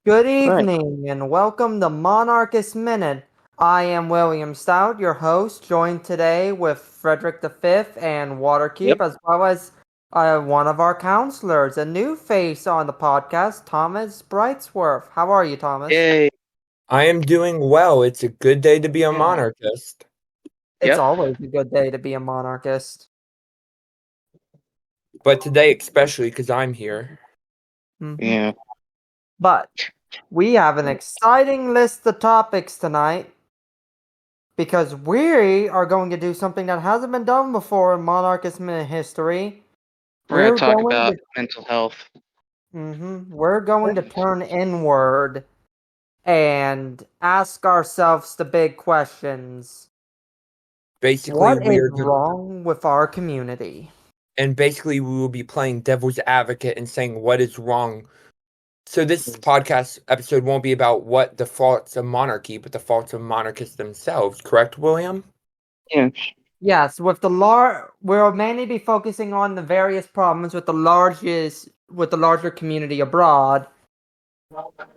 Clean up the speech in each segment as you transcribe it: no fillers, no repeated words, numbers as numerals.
Good Right. evening and welcome to Monarchist Minute. I am William Stout, your host, joined today with Frederick V and Waterkeep, Yep. as well as one of our counselors, a new face on the podcast, Thomas Brightsworth. How are you, Thomas? Yay. I am doing well. It's a good day to be a Yeah. monarchist. It's Yep. always a good day to be a monarchist. But today especially because I'm here. Yeah. But we have an exciting list of topics tonight because we are going to do something that hasn't been done before in Monarchist Minute history. We're going to talk going about to- mental health. We're going to turn inward and ask ourselves the big questions. Basically, What we is are wrong with our community? and basically we will be playing devil's advocate and saying what is wrong. So this podcast episode won't be about what the faults of monarchy, but the faults of monarchists themselves. Correct, William? Yeah. Yes, with the we'll mainly be focusing on the various problems with the larger community abroad.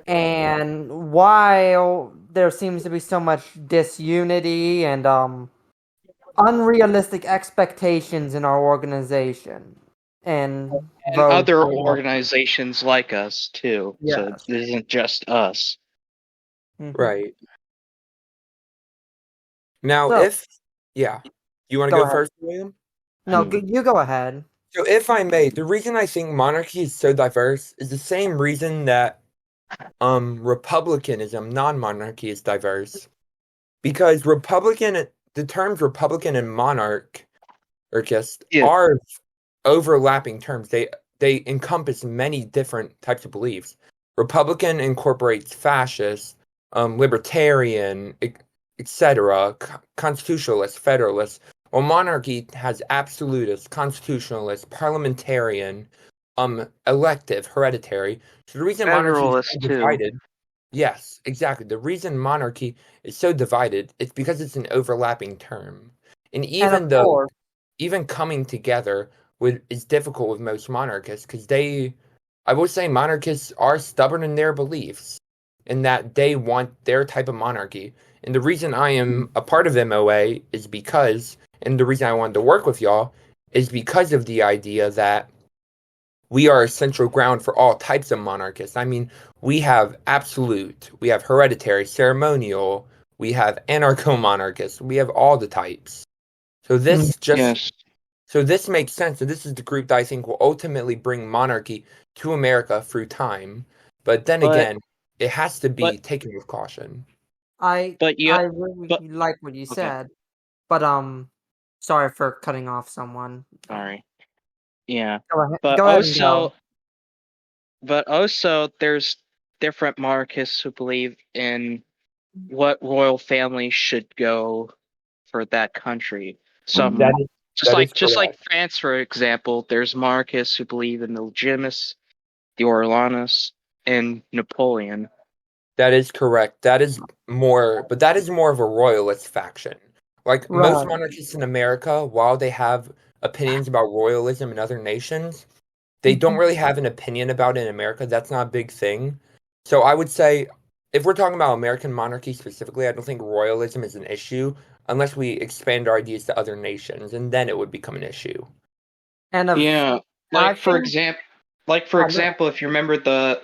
And while there seems to be so much disunity and unrealistic expectations in our organization and other organizations like us, too. So Yes. it isn't just us. Right. Now, So- you want to Go go ahead. first, William? No, you go ahead. So if I may, the reason I think monarchy is so diverse is the same reason that republicanism, non-monarchy, is diverse. Because the terms republican and monarch are overlapping terms. They encompass many different types of beliefs. Republican incorporates fascist, libertarian, etc., constitutionalist, federalist. While monarchy has absolutist, constitutionalist, parliamentarian, elective, hereditary. So the reason monarchy is Federalist, so too. divided, yes, exactly. The reason monarchy is so divided is because it's an overlapping term, and even coming together is difficult with most monarchists because I would say monarchists are stubborn in their beliefs, in that they want their type of monarchy. And the reason I am a part of MOA is because, and the reason I wanted to work with y'all is because of the idea that we are a central ground for all types of monarchists. I mean, we have absolute, we have hereditary, ceremonial, we have anarcho-monarchists, we have all the types. So this So this makes sense, and this is the group that I think will ultimately bring monarchy to America through time. But then again, it has to be taken with caution. I really like what you said, but sorry for cutting off someone. Sorry. Yeah. Go ahead. But Go ahead and go. But also, there's different monarchists who believe in what royal family should go for that country. Some just like France, for example, there's monarchists who believe in the Legitimists, the Orleanists, and Napoleon. That is correct. That is more of a royalist faction. Like most monarchists in America, while they have opinions about royalism in other nations, they don't really have an opinion about it in America. That's not a big thing. So I would say, if we're talking about American monarchy specifically, I don't think royalism is an issue unless we expand our ideas to other nations, and then it would become an issue. And for example, if you remember the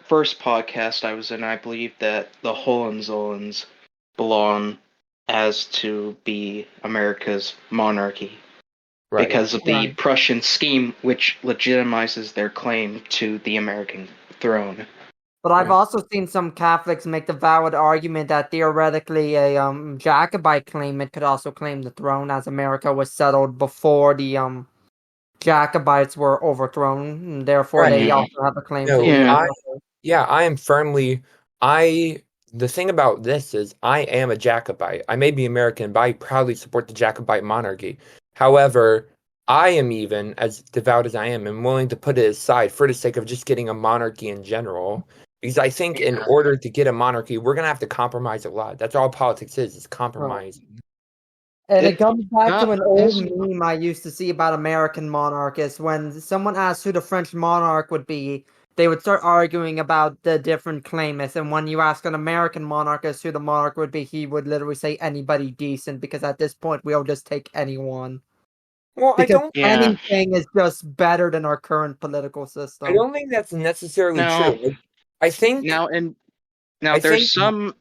first podcast I was in, I believe that the Hohenzollerns belong as to be America's monarchy. Right. Because of the Prussian scheme, which legitimizes their claim to the American throne. But I've also seen some Catholics make the valid argument that theoretically a Jacobite claimant could also claim the throne, as America was settled before the Jacobites were overthrown, and therefore they also have a claim to the I am firmly the thing about this is I am a Jacobite. I may be American, but I proudly support the Jacobite monarchy. However, I am even as devout as I am willing to put it aside for the sake of just getting a monarchy in general. Because I think in order to get a monarchy, we're going to have to compromise a lot. That's all politics is compromising. And it comes back to an old meme I used to see about American monarchists. When someone asks who the French monarch would be, they would start arguing about the different claimants. And when you ask an American monarchist who the monarch would be, he would literally say anybody decent, because at this point we'll just take anyone. Well, because anything is just better than our current political system. I don't think that's necessarily true. I think there's some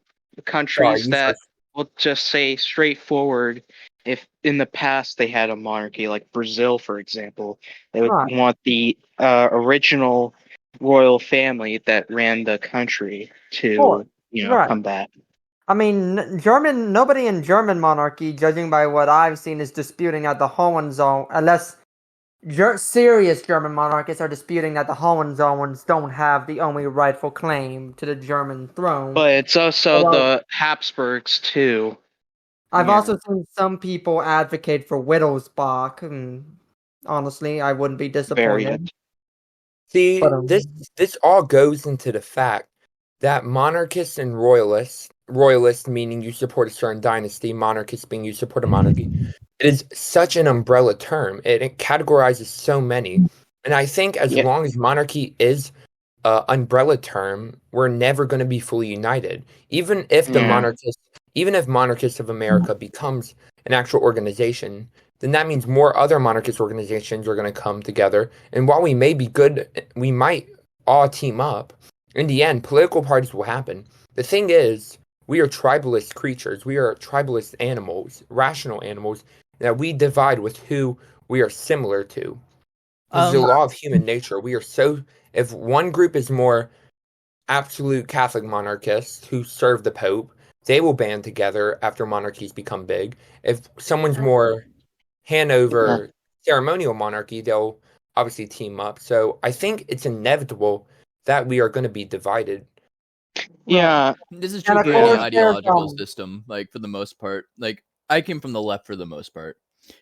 countries that will just say straightforward, if in the past they had a monarchy, like Brazil, for example, they would want the original royal family that ran the country to come back. I mean, nobody in German monarchy, judging by what I've seen, is disputing that the Hohenzollern, unless serious German monarchists are disputing that the Hohenzollerns don't have the only rightful claim to the German throne. But it's also the Habsburgs, too. I've also seen some people advocate for Wittelsbach, and honestly, I wouldn't be disappointed. See, this all goes into the fact that monarchists and royalists meaning you support a certain dynasty, monarchists being you support a monarchy, it is such an umbrella term. It categorizes so many. And I think as long as monarchy is an umbrella term, we're never going to be fully united. Even if Monarchists of America becomes an actual organization, then that means more other monarchist organizations are going to come together. And while we may be good, we might all team up. In the end, political parties will happen. The thing is, we are tribalist creatures. We are tribalist animals, rational animals, that we divide with who we are similar to. This is the law of human nature. If one group is more absolute Catholic monarchists who serve the Pope, they will band together after monarchies become big. If someone's more Hanover ceremonial monarchy, they'll obviously team up. So I think it's inevitable that we are going to be divided. Yeah, this is true for any ideological system. Like, for the most part, like, I came from the left for the most part,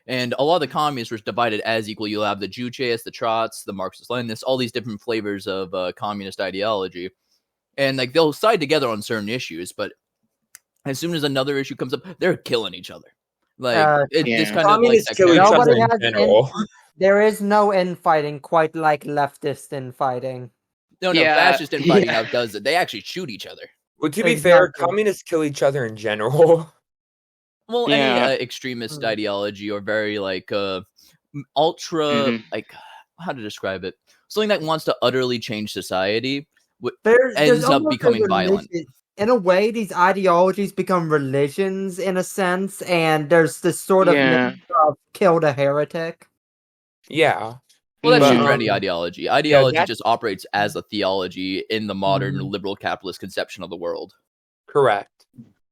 and a lot of the communists were divided as equal. You'll have the Jucheists, the Trots, the Marxist-Leninists, all these different flavors of communist ideology, and like they'll side together on certain issues, but as soon as another issue comes up, they're killing each other. Like this kind of like kill each other in general. There is no infighting quite like leftist infighting. No, fascist infighting outdoes it. They actually shoot each other. Well, to be fair, communists kill each other in general. Well, any extremist ideology or very like ultra like how to describe it? Something that wants to utterly change society ends up becoming violent. In a way, these ideologies become religions in a sense, and there's this sort of kill the heretic. Yeah. Well, that's true for any ideology. Ideology just operates as a theology in the modern liberal capitalist conception of the world. Correct.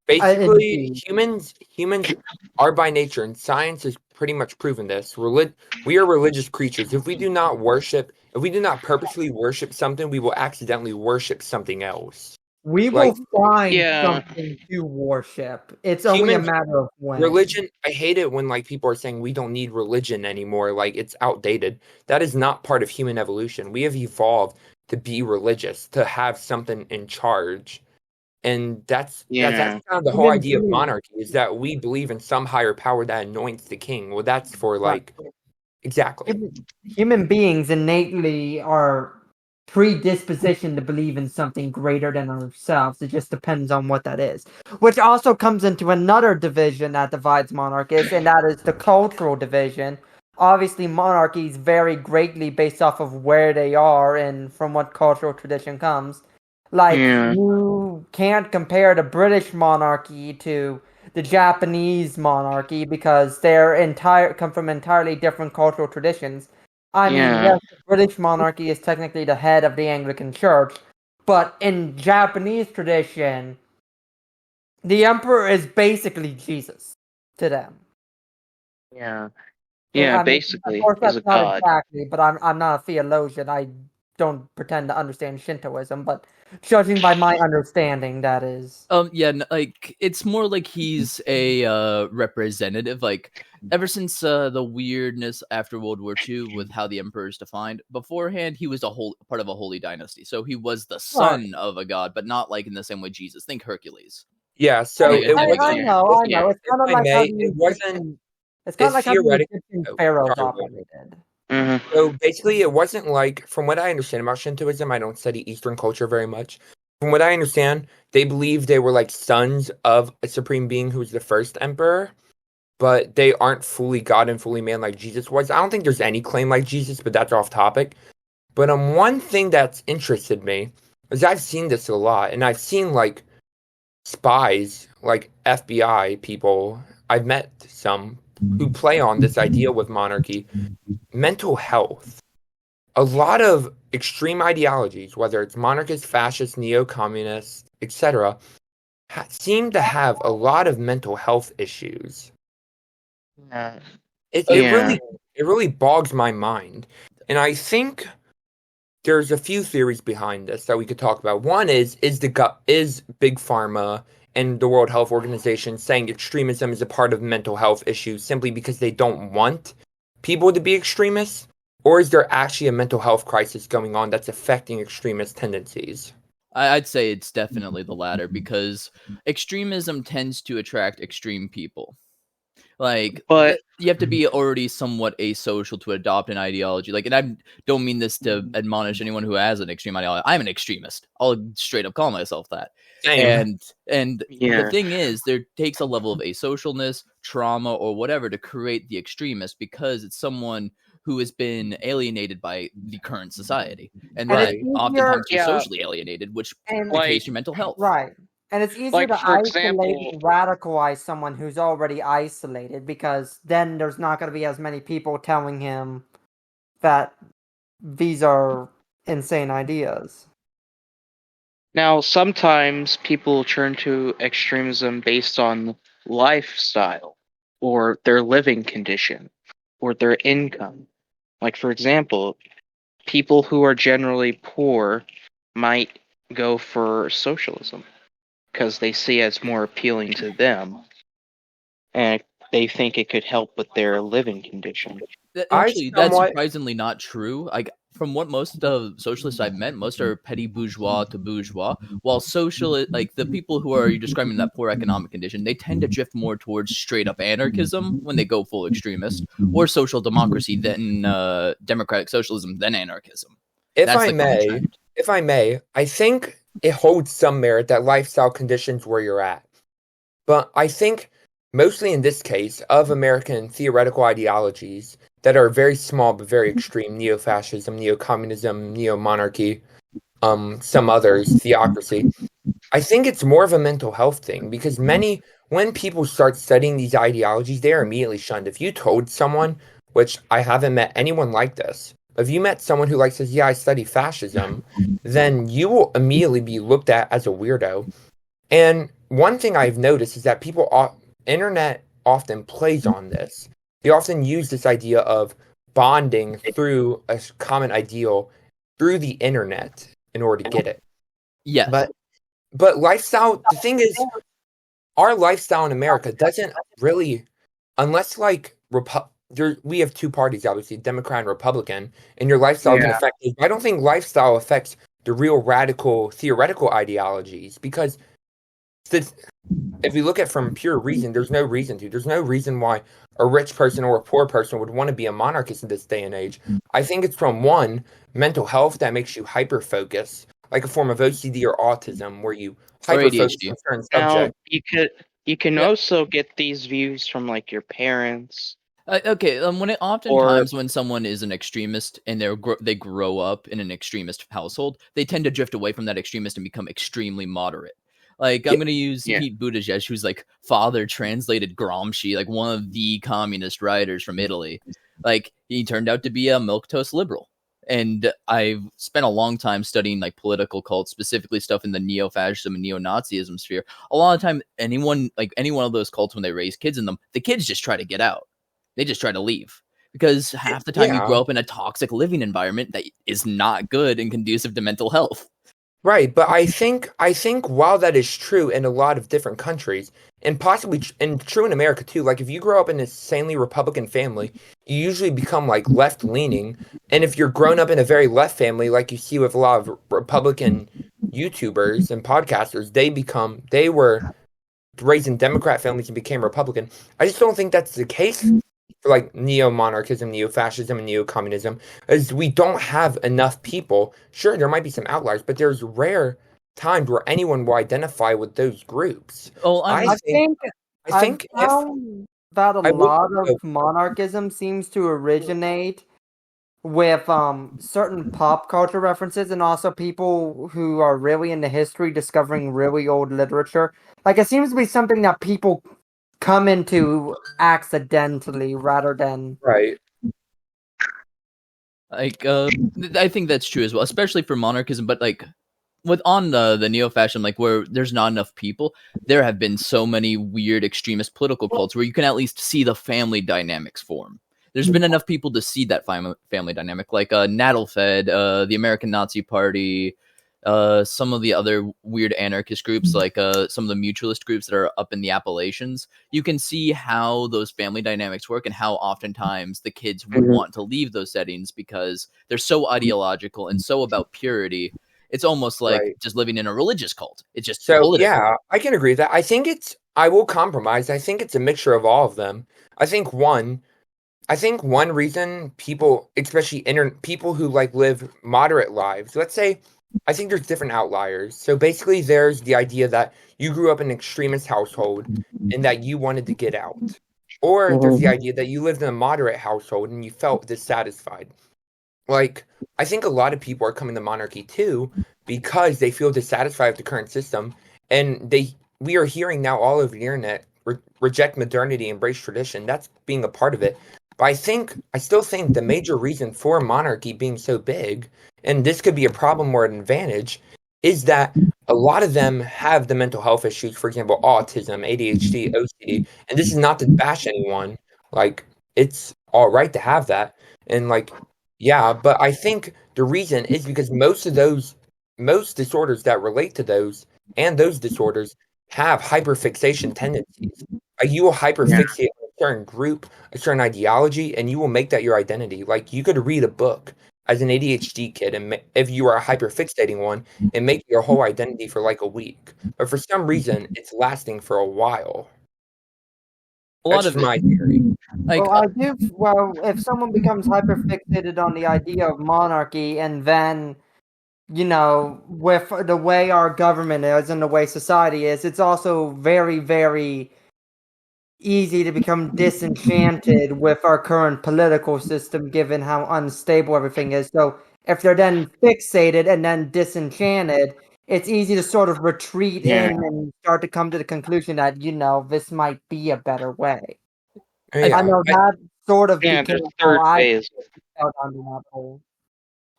Basically, humans are by nature, and science has pretty much proven this. We are religious creatures. If we do not purposely worship something, we will accidentally worship something else. We will find something to worship. It's only a matter of when. Religion, I hate it when like people are saying we don't need religion anymore, like it's outdated. That is not part of human evolution. We have evolved to be religious, to have something in charge. And that's kind of the whole idea of monarchy, is that we believe in some higher power that anoints the king. Well, that's for like exactly. Human beings innately are predisposition to believe in something greater than ourselves. It just depends on what that is. Which also comes into another division that divides monarchies, and that is the cultural division. Obviously, monarchies vary greatly based off of where they are and from what cultural tradition comes. Like, you can't compare the British monarchy to the Japanese monarchy because they're come from entirely different cultural traditions. I mean, yes, the British monarchy is technically the head of the Anglican Church, but in Japanese tradition, the emperor is basically Jesus to them. Basically, of course, that's as a not god. exactly, but I'm not a theologian. I don't pretend to understand Shintoism, but judging by my understanding, that is. Like it's more like he's a representative. Like ever since the weirdness after World War II with how the emperor is defined, beforehand he was part of a holy dynasty, so he was the son of a god, but not like in the same way Jesus. Think Hercules. Yeah, so I know. It's kind of like how the Egyptian pharaohs operated. Mm-hmm. So basically, it wasn't like, from what I understand about Shintoism, I don't study Eastern culture very much. From what I understand, they believe they were like sons of a supreme being who was the first emperor, but they aren't fully God and fully man like Jesus was. I don't think there's any claim like Jesus, but that's off topic. But one thing that's interested me is I've seen this a lot, and I've seen like spies, like FBI people. I've met some who play on this idea with monarchy, mental health. A lot of extreme ideologies, whether it's monarchist, fascist, neo-communist, etc., seem to have a lot of mental health issues. Yeah. It really bogs my mind, and I think there's a few theories behind this that we could talk about. One is Big Pharma and the World Health Organization saying extremism is a part of mental health issues simply because they don't want people to be extremists? Or is there actually a mental health crisis going on that's affecting extremist tendencies? I'd say it's definitely the latter, because extremism tends to attract extreme people. Like, but you have to be already somewhat asocial to adopt an ideology. Like, and I don't mean this to admonish anyone who has an extreme ideology. I'm an extremist. I'll straight up call myself that. Same. And the thing is, there takes a level of asocialness, trauma, or whatever to create the extremist, because it's someone who has been alienated by the current society, and oftentimes you're socially alienated, which implicates your mental health. Right. And it's easier to isolate and radicalize someone who's already isolated, because then there's not going to be as many people telling him that these are insane ideas. Now, sometimes people turn to extremism based on lifestyle, or their living condition, or their income. Like, for example, people who are generally poor might go for socialism because they see it's more appealing to them, and they think it could help with their living condition. Actually, that's surprisingly not true. Like, from what most of socialists I've met, most are petty bourgeois to bourgeois, while like the people who are describing that poor economic condition, they tend to drift more towards straight up anarchism when they go full extremist, or social democracy, then democratic socialism, then anarchism. If I may, I think it holds some merit that lifestyle conditions where you're at. But I think mostly in this case of American theoretical ideologies that are very small but very extreme, neo-fascism, neo-communism, neo-monarchy, some others, theocracy, I think it's more of a mental health thing, because when people start studying these ideologies, they are immediately shunned. If you told someone, which I haven't met anyone like this, if you met someone who says, yeah, I study fascism, then you will immediately be looked at as a weirdo. And one thing I've noticed is that internet often plays on this. They often use this idea of bonding through a common ideal through the internet in order to get it. Yeah. But lifestyle, the thing is, our lifestyle in America doesn't really, unless we have two parties, obviously, Democrat and Republican, and your lifestyle can affect it. I don't think lifestyle affects the real radical theoretical ideologies, because if you look at it from pure reason, there's no reason to. There's no reason why a rich person or a poor person would want to be a monarchist in this day and age. I think it's from one, mental health that makes you hyper-focus, like a form of OCD or autism, where you hyper-focus on certain subjects. Now, you can also get these views from your parents. When someone is an extremist and they grow up in an extremist household, they tend to drift away from that extremist and become extremely moderate. I'm going to use Pete Buttigieg, who's father translated Gramsci, one of the communist writers from Italy. He turned out to be a milquetoast liberal. And I've spent a long time studying political cults, specifically stuff in the neo-fascism and neo-Nazism sphere. A lot of time, any one of those cults, when they raise kids in them, the kids just try to get out. They just try to leave. Because half the time you grow up in a toxic living environment that is not good and conducive to mental health. Right, but I think while that is true in a lot of different countries, and possibly true in America too, if you grow up in a insanely Republican family, you usually become left-leaning, and if you're grown up in a very left family, like you see with a lot of Republican YouTubers and podcasters, they were raised in Democrat families and became Republican. I just don't think that's the case for like neo-monarchism, neo-fascism, and neo-communism is we don't have enough people. Sure, there might be some outliers, but there's rare times where anyone will identify with those groups. Oh, I think that a lot of monarchism seems to originate with certain pop culture references and also people who are really into history discovering really old literature. Like, it seems to be something that people come into accidentally rather than right. Like, I think that's true as well, especially for monarchism. But like, on the neo-fascism, like where there's not enough people, there have been so many weird extremist political cults where you can at least see the family dynamics form. There's been enough people to see that family dynamic, like Nadelfed, the American Nazi Party, some of the other weird anarchist groups, like some of the mutualist groups that are up in the Appalachians. You can see how those family dynamics work and how oftentimes the kids would want to leave those settings because they're so ideological and so about purity. It's almost like just living in a religious cult. It's just so political. Yeah, I can agree with that. I will compromise. I think it's a mixture of all of them. I think one reason people, especially people who like live moderate lives, let's say, I think there's different outliers. So basically, there's the idea that you grew up in an extremist household and that you wanted to get out, or there's the idea that you lived in a moderate household and you felt dissatisfied. Like, I think a lot of people are coming to monarchy too because they feel dissatisfied with the current system, and we are hearing now all over the internet reject modernity, embrace tradition. That's being a part of it. But I still think the major reason for monarchy being so big, and this could be a problem or an advantage, is that a lot of them have the mental health issues, for example, autism, ADHD, OCD, and this is not to bash anyone. Like, it's all right to have that. And like, yeah, but I think the reason is because most disorders that relate to those disorders have hyperfixation tendencies. You will hyperfixate on a certain group, a certain ideology, and you will make that your identity. Like, you could read a book as an ADHD kid, and if you are hyperfixating one, and make your whole identity for like a week. But for some reason, it's lasting for a while. That's my theory. Like, if someone becomes hyperfixated on the idea of monarchy, and then, with the way our government is and the way society is, it's also very, very easy to become disenchanted with our current political system, given how unstable everything is. So if they're then fixated and then disenchanted, it's easy to sort of retreat in and start to come to the conclusion that, this might be a better way. I know that sort of became how I felt under that hole.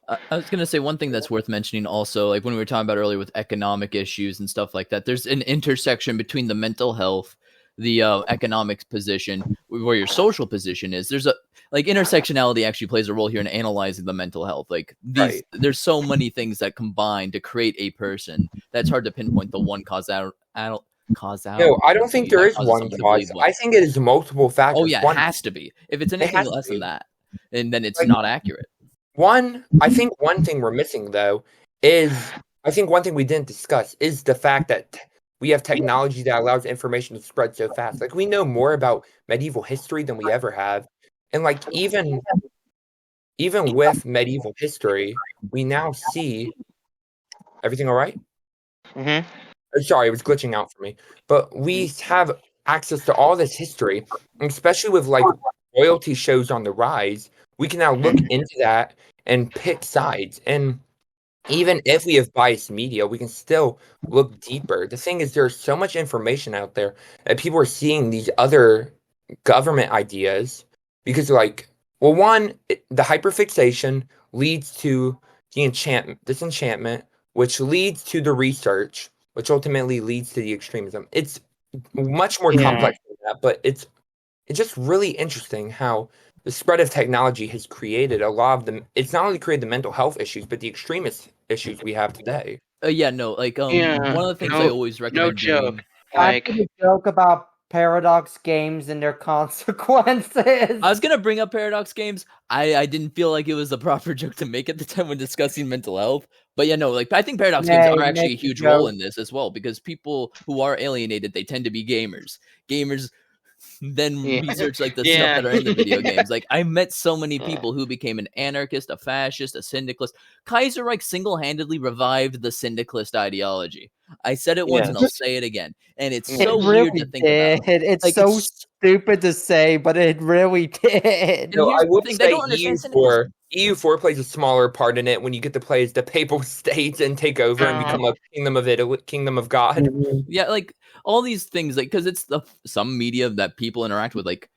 I was going to say one thing that's worth mentioning also, like when we were talking about earlier with economic issues and stuff like that, there's an intersection between the mental health, the economic position, where your social position is. There's intersectionality actually plays a role here in analyzing the mental health. Like there's so many things that combine to create a person that's hard to pinpoint the one cause out. No, I don't think there is one cause. I think it is multiple factors. Oh yeah, it has to be. If it's anything less than that, and then it's not accurate. I think one thing we're missing though is, I think one thing we didn't discuss is the fact that we have technology that allows information to spread so fast. Like, we know more about medieval history than we ever have. And like, even with medieval history, we now see everything all right? Mm-hmm. Sorry, it was glitching out for me. But we have access to all this history, especially with like royalty shows on the rise. We can now look into that and pick sides. And even if we have biased media, we can still look deeper. The thing is, there's so much information out there that people are seeing these other government ideas because, like, well, one, the hyperfixation leads to the disenchantment, which leads to the research, which ultimately leads to the extremism. It's much more complex than that, but it's just really interesting how the spread of technology has created a lot of them. It's not only created the mental health issues, but the extremist issues we have today. One of the things I always recommend. No joke. Like, a joke about Paradox games and their consequences. I was gonna bring up Paradox games. I didn't feel like it was the proper joke to make at the time when discussing mental health. But I think Paradox games are actually a huge role in this as well, because people who are alienated, they tend to be gamers. Gamers then research like the stuff that are in the video games. Like I met so many people who became an anarchist, a fascist, a syndicalist. Kaiserreich single-handedly revived the syndicalist ideology. I said it once and I'll say it again. And it's so weird to think about. It's like, so stupid to say, but it really did. No, I would say EU4 plays a smaller part in it when you get to play as the Papal States and take over and become a kingdom of Italy, kingdom of God. Mm-hmm. Yeah, like all these things, like because it's some media that people interact with. Like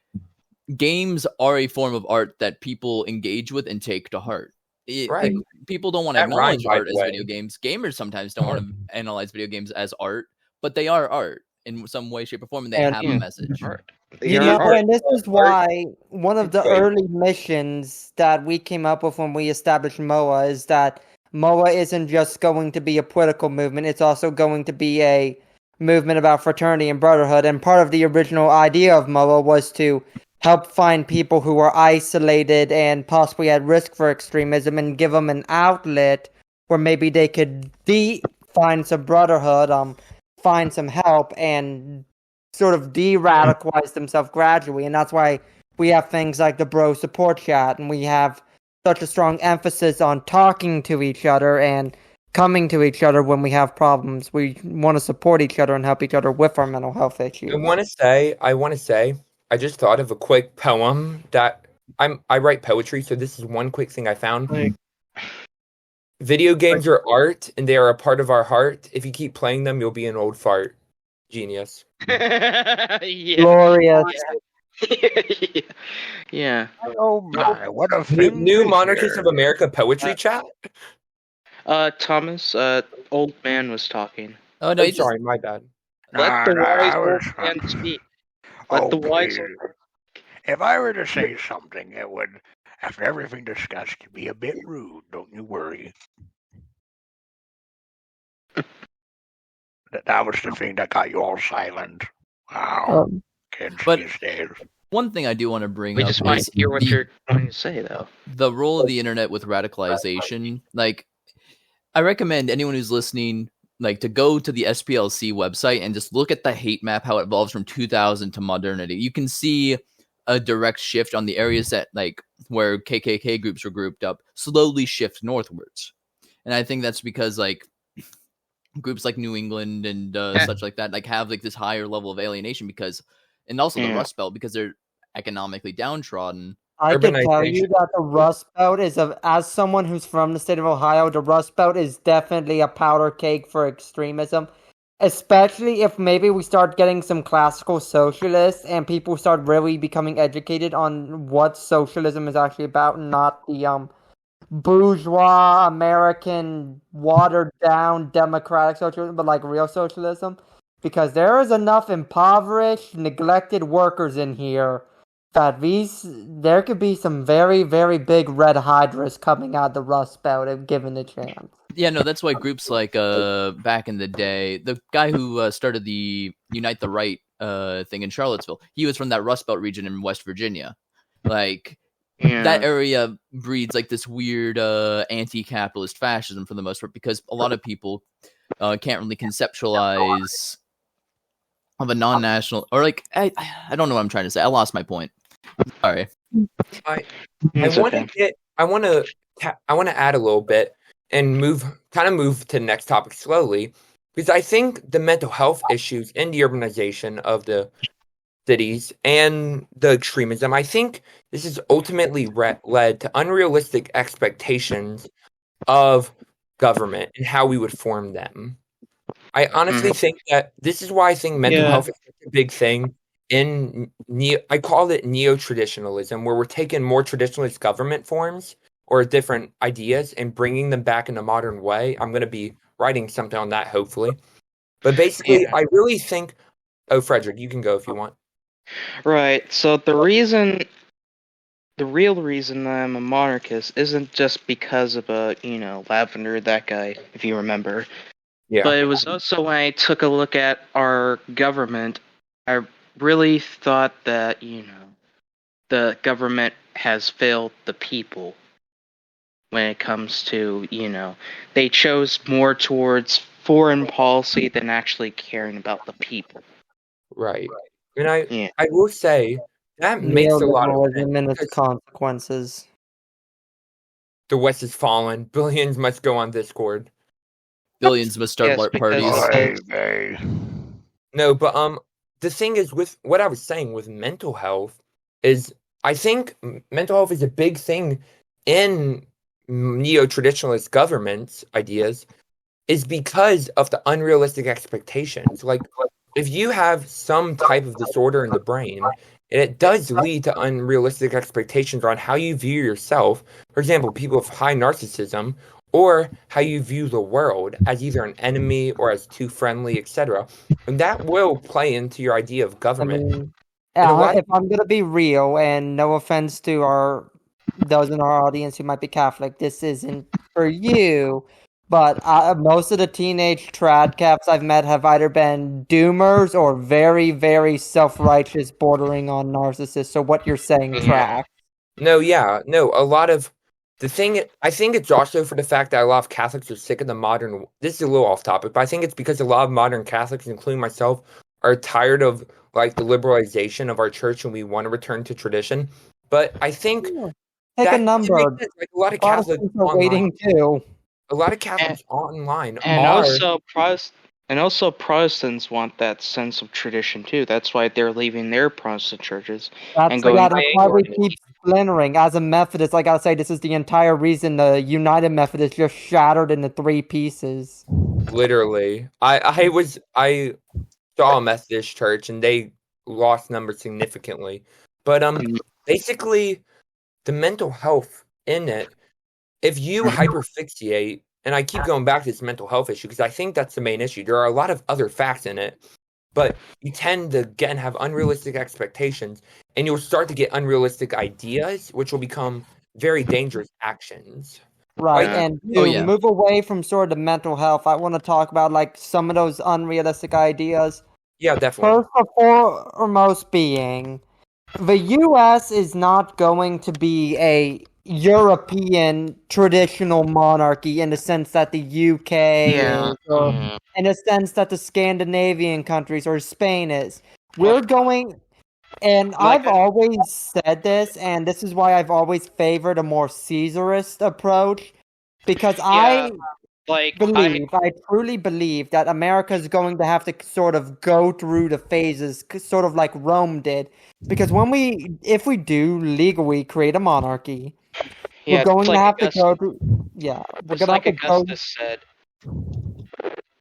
games are a form of art that people engage with and take to heart. Like, people don't want to acknowledge art as video games. Gamers sometimes don't want to analyze video games as art, but they are art in some way, shape, or form, and they have a message. And this is why one of the early missions that we came up with when we established MOA is that MOA isn't just going to be a political movement, it's also going to be a movement about fraternity and brotherhood. And part of the original idea of MOA was to help find people who are isolated and possibly at risk for extremism and give them an outlet where maybe they could find some brotherhood, find some help, and sort of de-radicalize themselves gradually. And that's why we have things like the bro support chat, and we have such a strong emphasis on talking to each other and coming to each other when we have problems. We want to support each other and help each other with our mental health issues. I want to say, I just thought of a quick poem that I write poetry, so this is one quick thing I found. Video games are art, and they are a part of our heart. If you keep playing them, you'll be an old fart. Genius. Glorious. Yeah. Oh my, what a new Monarchist of America poetry chat? Thomas, old man was talking. Oh, no, sorry, my bad. Let the wise old man speak. Let the wise old man. If I were to say something, it would, after everything discussed, be a bit rude, don't you worry. That was the thing that got you all silent. Wow. Kids these days. One thing I do want to bring up. We just might hear what you're going to say, though. The role of the internet with radicalization. Like, I recommend anyone who's listening, like, to go to the SPLC website and just look at the hate map, how it evolves from 2000 to modernity. You can see a direct shift on the areas that, like, where KKK groups were grouped up, slowly shift northwards. And I think that's because, like, groups like New England and such like that, like, have like this higher level of alienation because, and also the Rust Belt, because they're economically downtrodden. I can tell you that the Rust Belt is, as someone who's from the state of Ohio, the Rust Belt is definitely a powder keg for extremism. Especially if maybe we start getting some classical socialists and people start really becoming educated on what socialism is actually about, not the bourgeois American watered down democratic socialism, but like real socialism. Because there is enough impoverished, neglected workers in here that there could be some very, very big red hydras coming out of the Rust Belt if given the chance. Yeah, no, that's why groups like back in the day, the guy who started the Unite the Right thing in Charlottesville, he was from that Rust Belt region in West Virginia. Like, that area breeds like this weird anti-capitalist fascism for the most part, because a lot of people can't really conceptualize of a non-national, or like, I don't know what I'm trying to say. I lost my point. Sorry. I want to add a little bit and move to the next topic slowly, because I think the mental health issues and the urbanization of the cities and the extremism, I think this has ultimately led to unrealistic expectations of government and how we would form them. I honestly think that this is why I think mental health is such a big thing I call it neo-traditionalism, where we're taking more traditionalist government forms or different ideas and bringing them back in a modern way. I'm going to be writing something on that, hopefully. But basically, I really think... Oh, Frederick, you can go if you want. Right. So the real reason that I'm a monarchist isn't just because of Lavender, that guy, if you remember. Yeah. But it was also when I took a look at our government, I really thought that, the government has failed the people when it comes to, they chose more towards foreign policy than actually caring about the people. Right. And I will say that makes a lot of sense. And its consequences. The West has fallen. Billions must go on Discord. Billions must start parties. No, but the thing is with what I was saying with mental health is I think mental health is a big thing in neo-traditionalist governments ideas is because of the unrealistic expectations. Like if you have some type of disorder in the brain, and it does lead to unrealistic expectations on how you view yourself. For example, people with high narcissism, or how you view the world as either an enemy or as too friendly, etc. And that will play into your idea of government. If I'm gonna be real, and no offense to those in our audience who might be Catholic, this isn't for you. But most of the teenage trad caps I've met have either been doomers or very, very self-righteous, bordering on narcissists. So what you're saying tracks. No, a lot of the thing. I think it's also for the fact that a lot of Catholics are sick of the modern. This is a little off topic, but I think it's because a lot of modern Catholics, including myself, are tired of like the liberalization of our church, and we want to return to tradition. But I think take a number. Like a lot of Catholics are waiting too. A lot of Catholics online and also Protestants want that sense of tradition too. That's why they're leaving their Protestant churches and going. That's why we keep splintering. As a Methodist, I gotta say, this is the entire reason the United Methodist just shattered into 3 pieces. Literally, I saw a Methodist church and they lost numbers significantly. But basically, the mental health in it. If you hyperfixate, and I keep going back to this mental health issue because I think that's the main issue. There are a lot of other facts in it, but you tend to again have unrealistic expectations, and you'll start to get unrealistic ideas, which will become very dangerous actions. Right, and to move away from sort of mental health, I want to talk about like some of those unrealistic ideas. Yeah, definitely. First and foremost being, the U.S. is not going to be a European traditional monarchy in the sense that the UK is, or in the sense that the Scandinavian countries or Spain is. We're going, and I've always said this, and this is why I've always favored a more Caesarist approach, because I truly believe that America is going to have to sort of go through the phases, sort of like Rome did. Because if we do legally create a monarchy, we're going to have to go through. Yeah, we're going to have to go. Augustus said,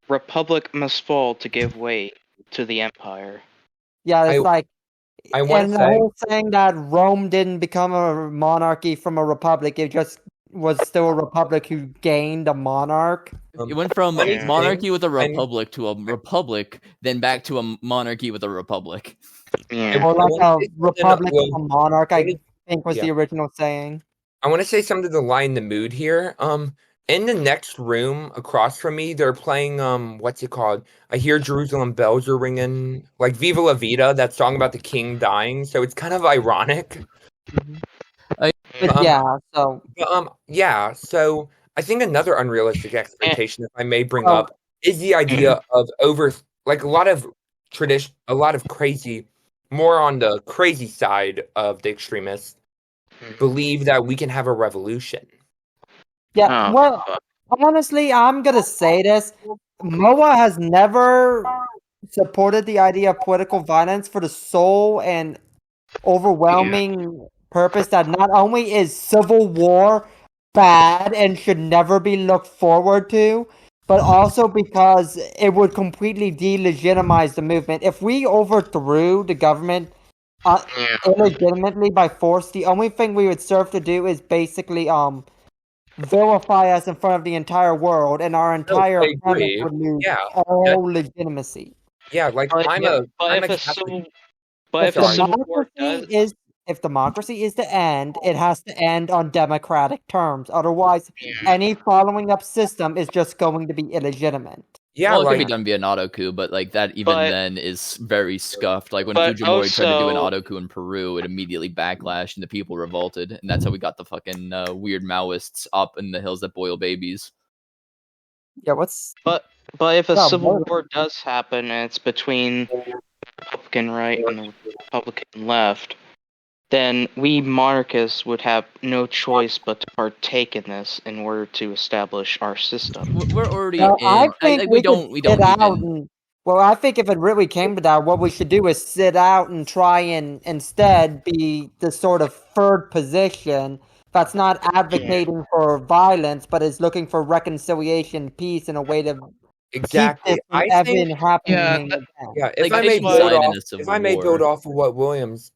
"Republic must fall to give way to the empire." Yeah, it's and the whole saying that Rome didn't become a monarchy from a republic; it just was still a republic who gained a monarch. It went from monarchy with a republic to a republic, then back to a monarchy with a republic. Yeah. Or like a republic with a monarch, I think was the original saying. I want to say something to lighten the mood here. In the next room across from me, they're playing what's it called? I hear Jerusalem bells are ringing, like Viva La Vida, that song about the king dying. So it's kind of ironic. So I think another unrealistic expectation, if I may bring up, is the idea of a lot of tradition, a lot of crazy, more on the crazy side of the extremists, believe that we can have a revolution. Yeah, well, honestly, I'm gonna say this. MOA has never supported the idea of political violence for the sole and overwhelming purpose that not only is civil war bad and should never be looked forward to, but also because it would completely delegitimize the movement. If we overthrew the government illegitimately by force, the only thing we would serve to do is basically vilify us in front of the entire world, and our entire premise would lose all legitimacy. Yeah, like if democracy is to end, it has to end on democratic terms. Otherwise, any following up system is just going to be illegitimate. Yeah, well, it could be done via an auto coup, but like that then is very scuffed. Like when Fujimori tried to do an auto coup in Peru, it immediately backlashed and the people revolted, and that's how we got the fucking weird Maoists up in the hills that boil babies. Yeah, But if a civil war does happen and it's between Republican right and the Republican left, then we monarchists would have no choice but to partake in this in order to establish our system. We're already Well, I in. think We don't even. Well, I think if it really came to that, what we should do is sit out and try and instead be the sort of third position that's not advocating for violence, but is looking for reconciliation, peace, and a way to Exactly. keep this from ever happening again. Yeah, if Like, I may taking build side in off, a civil if I may build war. off of what Williams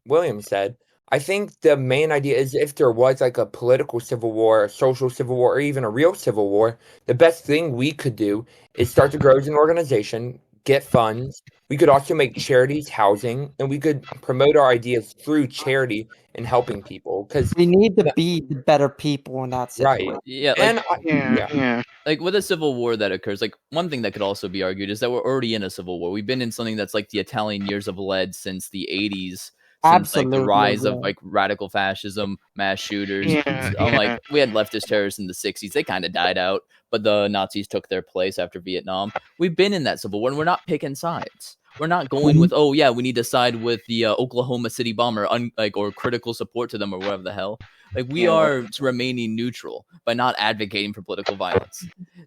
said, I think the main idea is if there was like a political civil war, a social civil war, or even a real civil war, the best thing we could do is start to grow as an organization, get funds. We could also make charities housing, and we could promote our ideas through charity and helping people. Because We need to be the better people in that situation. right, Yeah, and Yeah. like with a civil war that occurs, like one thing that could also be argued is that we're already in a civil war. We've been in something that's like the Italian years of lead since the 80s, since like the Absolutely, rise yeah. of like radical fascism, mass shooters. Yeah, Like we had leftist terrorists in the 60s. They kind of died out, but the Nazis took their place after Vietnam. We've been in that civil war and we're not picking sides. We're not going with, oh yeah, we need to side with the Oklahoma City bomber, or critical support to them or whatever the hell. Like we are remaining neutral by not advocating for political violence.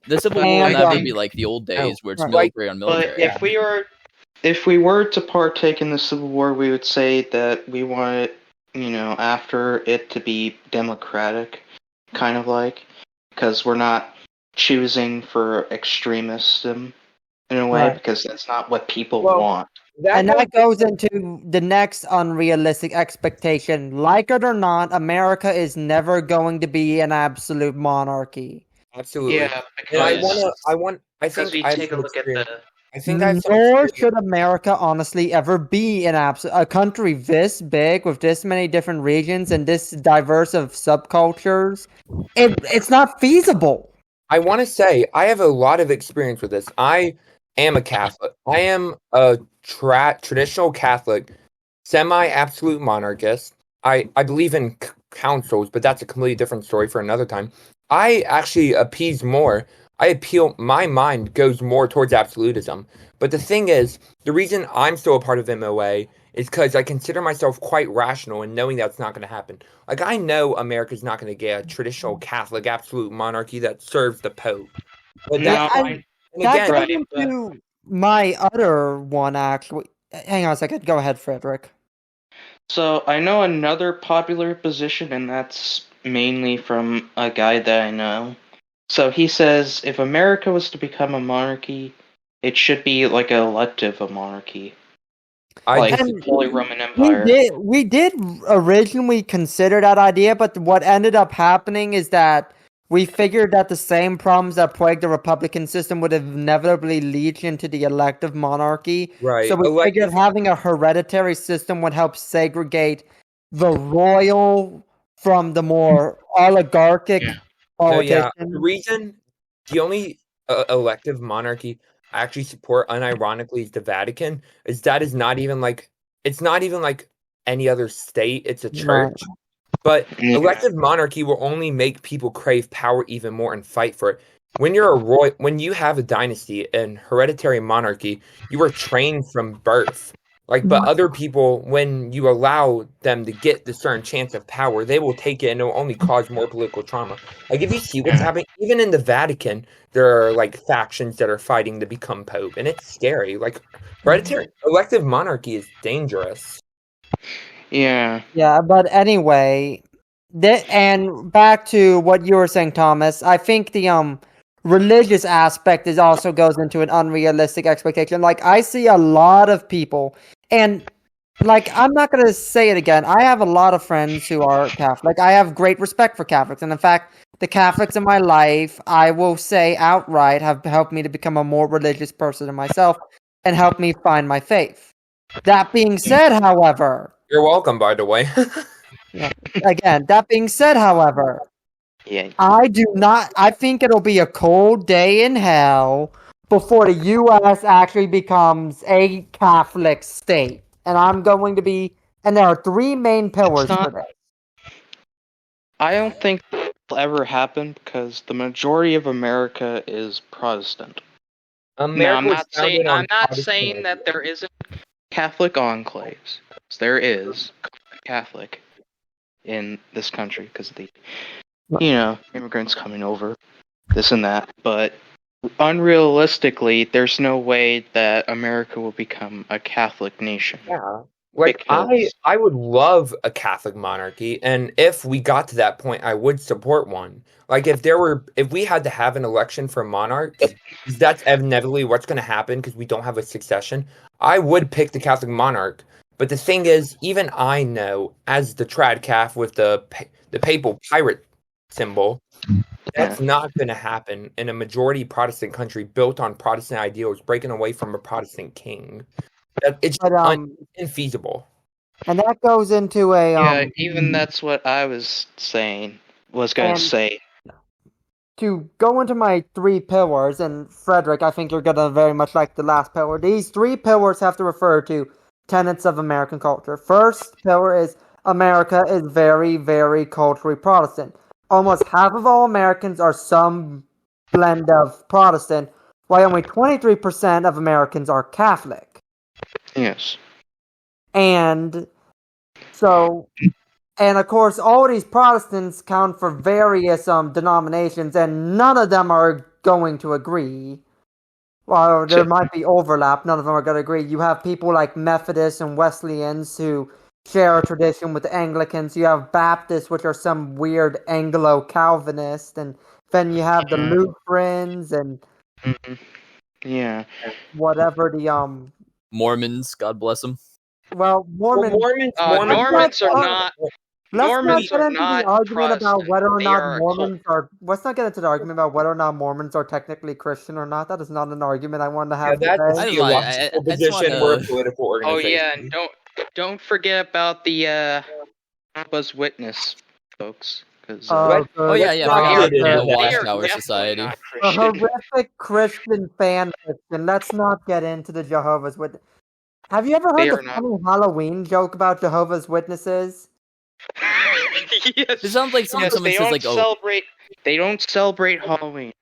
The Civil War will never be like the old days where it's military on military. But if we were to partake in the Civil War, we would say that we want it, after it to be democratic, kind of like, because we're not choosing for extremism in a way, Right. because that's not what people want. And that goes into the next unrealistic expectation. Like it or not, America is never going to be an absolute monarchy. absolutely. Yeah, And I because we take a look at the. I think I have some Nor experience. should America honestly ever be a country this big with this many different regions and this diverse of subcultures. It's not feasible. I want to say I have a lot of experience with this. I am a Catholic. I am a traditional Catholic, semi-absolute monarchist. I believe in councils, but that's a completely different story for another time. I actually appease more. My mind goes more towards absolutism. But the thing is, the reason I'm still a part of MOA is because I consider myself quite rational in knowing that's not going to happen. Like, I know America's not going to get a traditional Catholic absolute monarchy that serves the Pope. But That goes into my other one, actually. Hang on a second. Go ahead, Frederick. So I know another popular position, and that's mainly from a guy that I know. So he says if America was to become a monarchy, it should be like an elective monarchy. Like the Holy Roman Empire. We did originally consider that idea, but what ended up happening is that we figured that the same problems that plagued the Republican system would inevitably lead into the elective monarchy. Right. So we figured having a hereditary system would help segregate the royal from the more oligarchic politicians. The only elective monarchy I actually support, unironically, is the Vatican. It's not even like any other state. It's a church. But elective monarchy will only make people crave power even more and fight for it. When you have a dynasty and hereditary monarchy, you are trained from birth. But other people, when you allow them to get the certain chance of power, they will take it and it will only cause more political trauma. Like, if you see what's happening, even in the Vatican, there are factions that are fighting to become Pope, and it's scary. Hereditary elective monarchy is dangerous. Yeah. Yeah, but anyway, and back to what you were saying, Thomas, I think the religious aspect also goes into an unrealistic expectation. Like, I see a lot of people, and I'm not going to say it again. I have a lot of friends who are Catholic. I have great respect for Catholics. And in fact, the Catholics in my life, I will say outright, have helped me to become a more religious person in myself and helped me find my faith. That being said, however... You're welcome, by the way. Again, that being said, however... I think it'll be a cold day in hell before the U.S. actually becomes a Catholic state. And and there are three main pillars for this. I don't think that will ever happen because the majority of America is Protestant. Now, I'm not saying that there isn't Catholic enclaves. There is Catholic in this country because of the, immigrants coming over, this and that. But unrealistically, there's no way that America will become a Catholic nation. Yeah. Like, I would love a Catholic monarchy, and if we got to that point, I would support one. Like, if we had to have an election for monarchs, that's inevitably what's going to happen because we don't have a succession, I would pick the Catholic monarch. But the thing is, even I know, as the trad calf with the papal pirate symbol, that's not going to happen in a majority Protestant country built on Protestant ideals, breaking away from a Protestant king. It's infeasible. And that goes into a even that's what I was saying. To go into my 3 pillars, and Frederick, I think you're gonna very much like the last pillar. These 3 pillars have to refer to tenets of American culture. First pillar is America is very, very culturally Protestant. Almost half of all Americans are some blend of Protestant, while only 23% of Americans are Catholic. Yes. And so, and of course, all these Protestants count for various denominations, and none of them are going to agree. While there might be overlap, none of them are going to agree. You have people like Methodists and Wesleyans who share a tradition with the Anglicans. You have Baptists, which are some weird Anglo-Calvinist, and then you have the Lutherans and whatever the Mormons, God bless them. Well, Mormons are not. Let's not get into the argument about whether or not Mormons are. Let's not get into the argument about whether or not Mormons are technically Christian or not. That is not an argument I wanted to have today. That's a theological position. We're a political organization. Oh yeah, and don't forget about the Jehovah's Witness folks. The Watchtower Society. A horrific Christian fan fiction. Let's not get into the Jehovah's Witnesses. Have you ever heard the funny Halloween joke about Jehovah's Witnesses? Yes. It sounds like someone says like, they don't celebrate Halloween.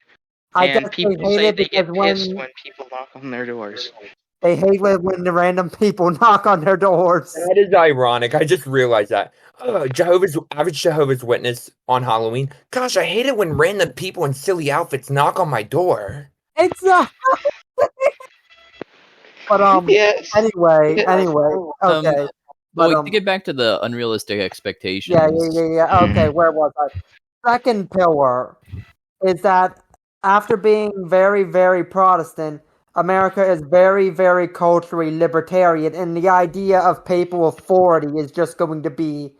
And people say they get pissed when people knock on their doors. They hate when the random people knock on their doors. That is ironic. I just realized that. Average Jehovah's Witness on Halloween. Gosh, I hate it when random people in silly outfits knock on my door. It's not. But anyway, okay. To get back to the unrealistic expectations. Yeah. Okay, where was I? Second pillar is that after being very, very Protestant, America is very, very culturally libertarian, and the idea of papal authority is just going to be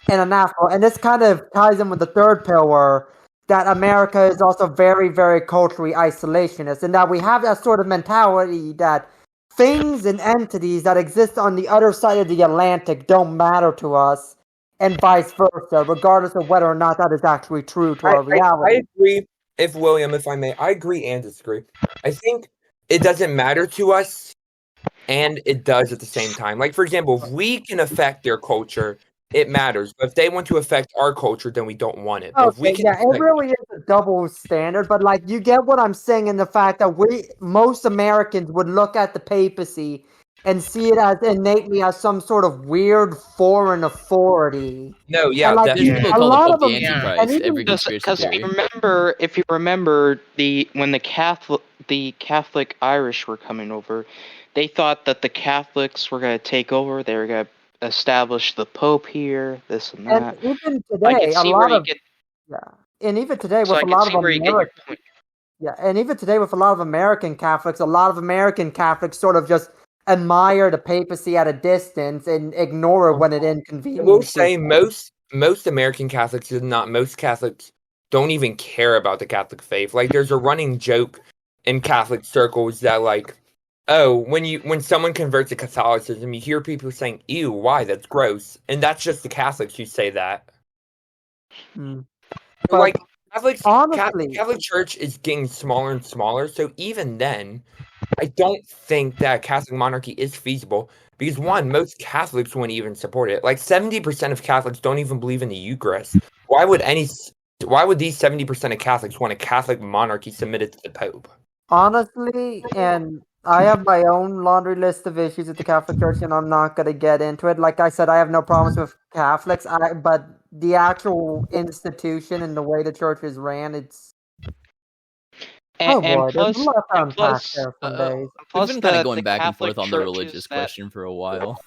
an anathema. And this kind of ties in with the third pillar, that America is also very, very culturally isolationist, and that we have that sort of mentality that things and entities that exist on the other side of the Atlantic don't matter to us, and vice versa, regardless of whether or not that is actually true to our reality. I agree, if I may, I agree and disagree. I think it doesn't matter to us, and it does at the same time. Like, for example, if we can affect their culture, it matters. But if they want to affect our culture, then we don't want it. But it really is a double standard. But like, you get what I'm saying in the fact that most Americans would look at the papacy and see it as innately as some sort of weird foreign authority. No, yeah, and, like, a lot of them. Because if you remember when the Catholic Irish were coming over, they thought that the Catholics were going to take over. They were going to establish the Pope here, this and that. And even today, and even today with a lot of American Catholics, a lot of American Catholics sort of just admire the papacy at a distance and ignore it when it inconveniences. I will say most American Catholics, if not most Catholics, don't even care about the Catholic faith. Like, there's a running joke in Catholic circles that, like, when someone converts to Catholicism, you hear people saying, "Ew, why? That's gross." And that's just the Catholics who say that. But like, honestly, Catholic Church is getting smaller and smaller. So even then, I don't think that Catholic monarchy is feasible because, one, most Catholics wouldn't even support it. Like, 70% of Catholics don't even believe in the Eucharist. Why would these 70% of Catholics want a Catholic monarchy submitted to the Pope? Honestly, and I have my own laundry list of issues with the Catholic Church, and I'm not going to get into it. Like I said, I have no problems with Catholics, but the actual institution and the way the church is ran, it's... And, oh boy, there's a lot to and unpack there some days. We've been kind of going the back and Catholic forth on the religious churches question for a while.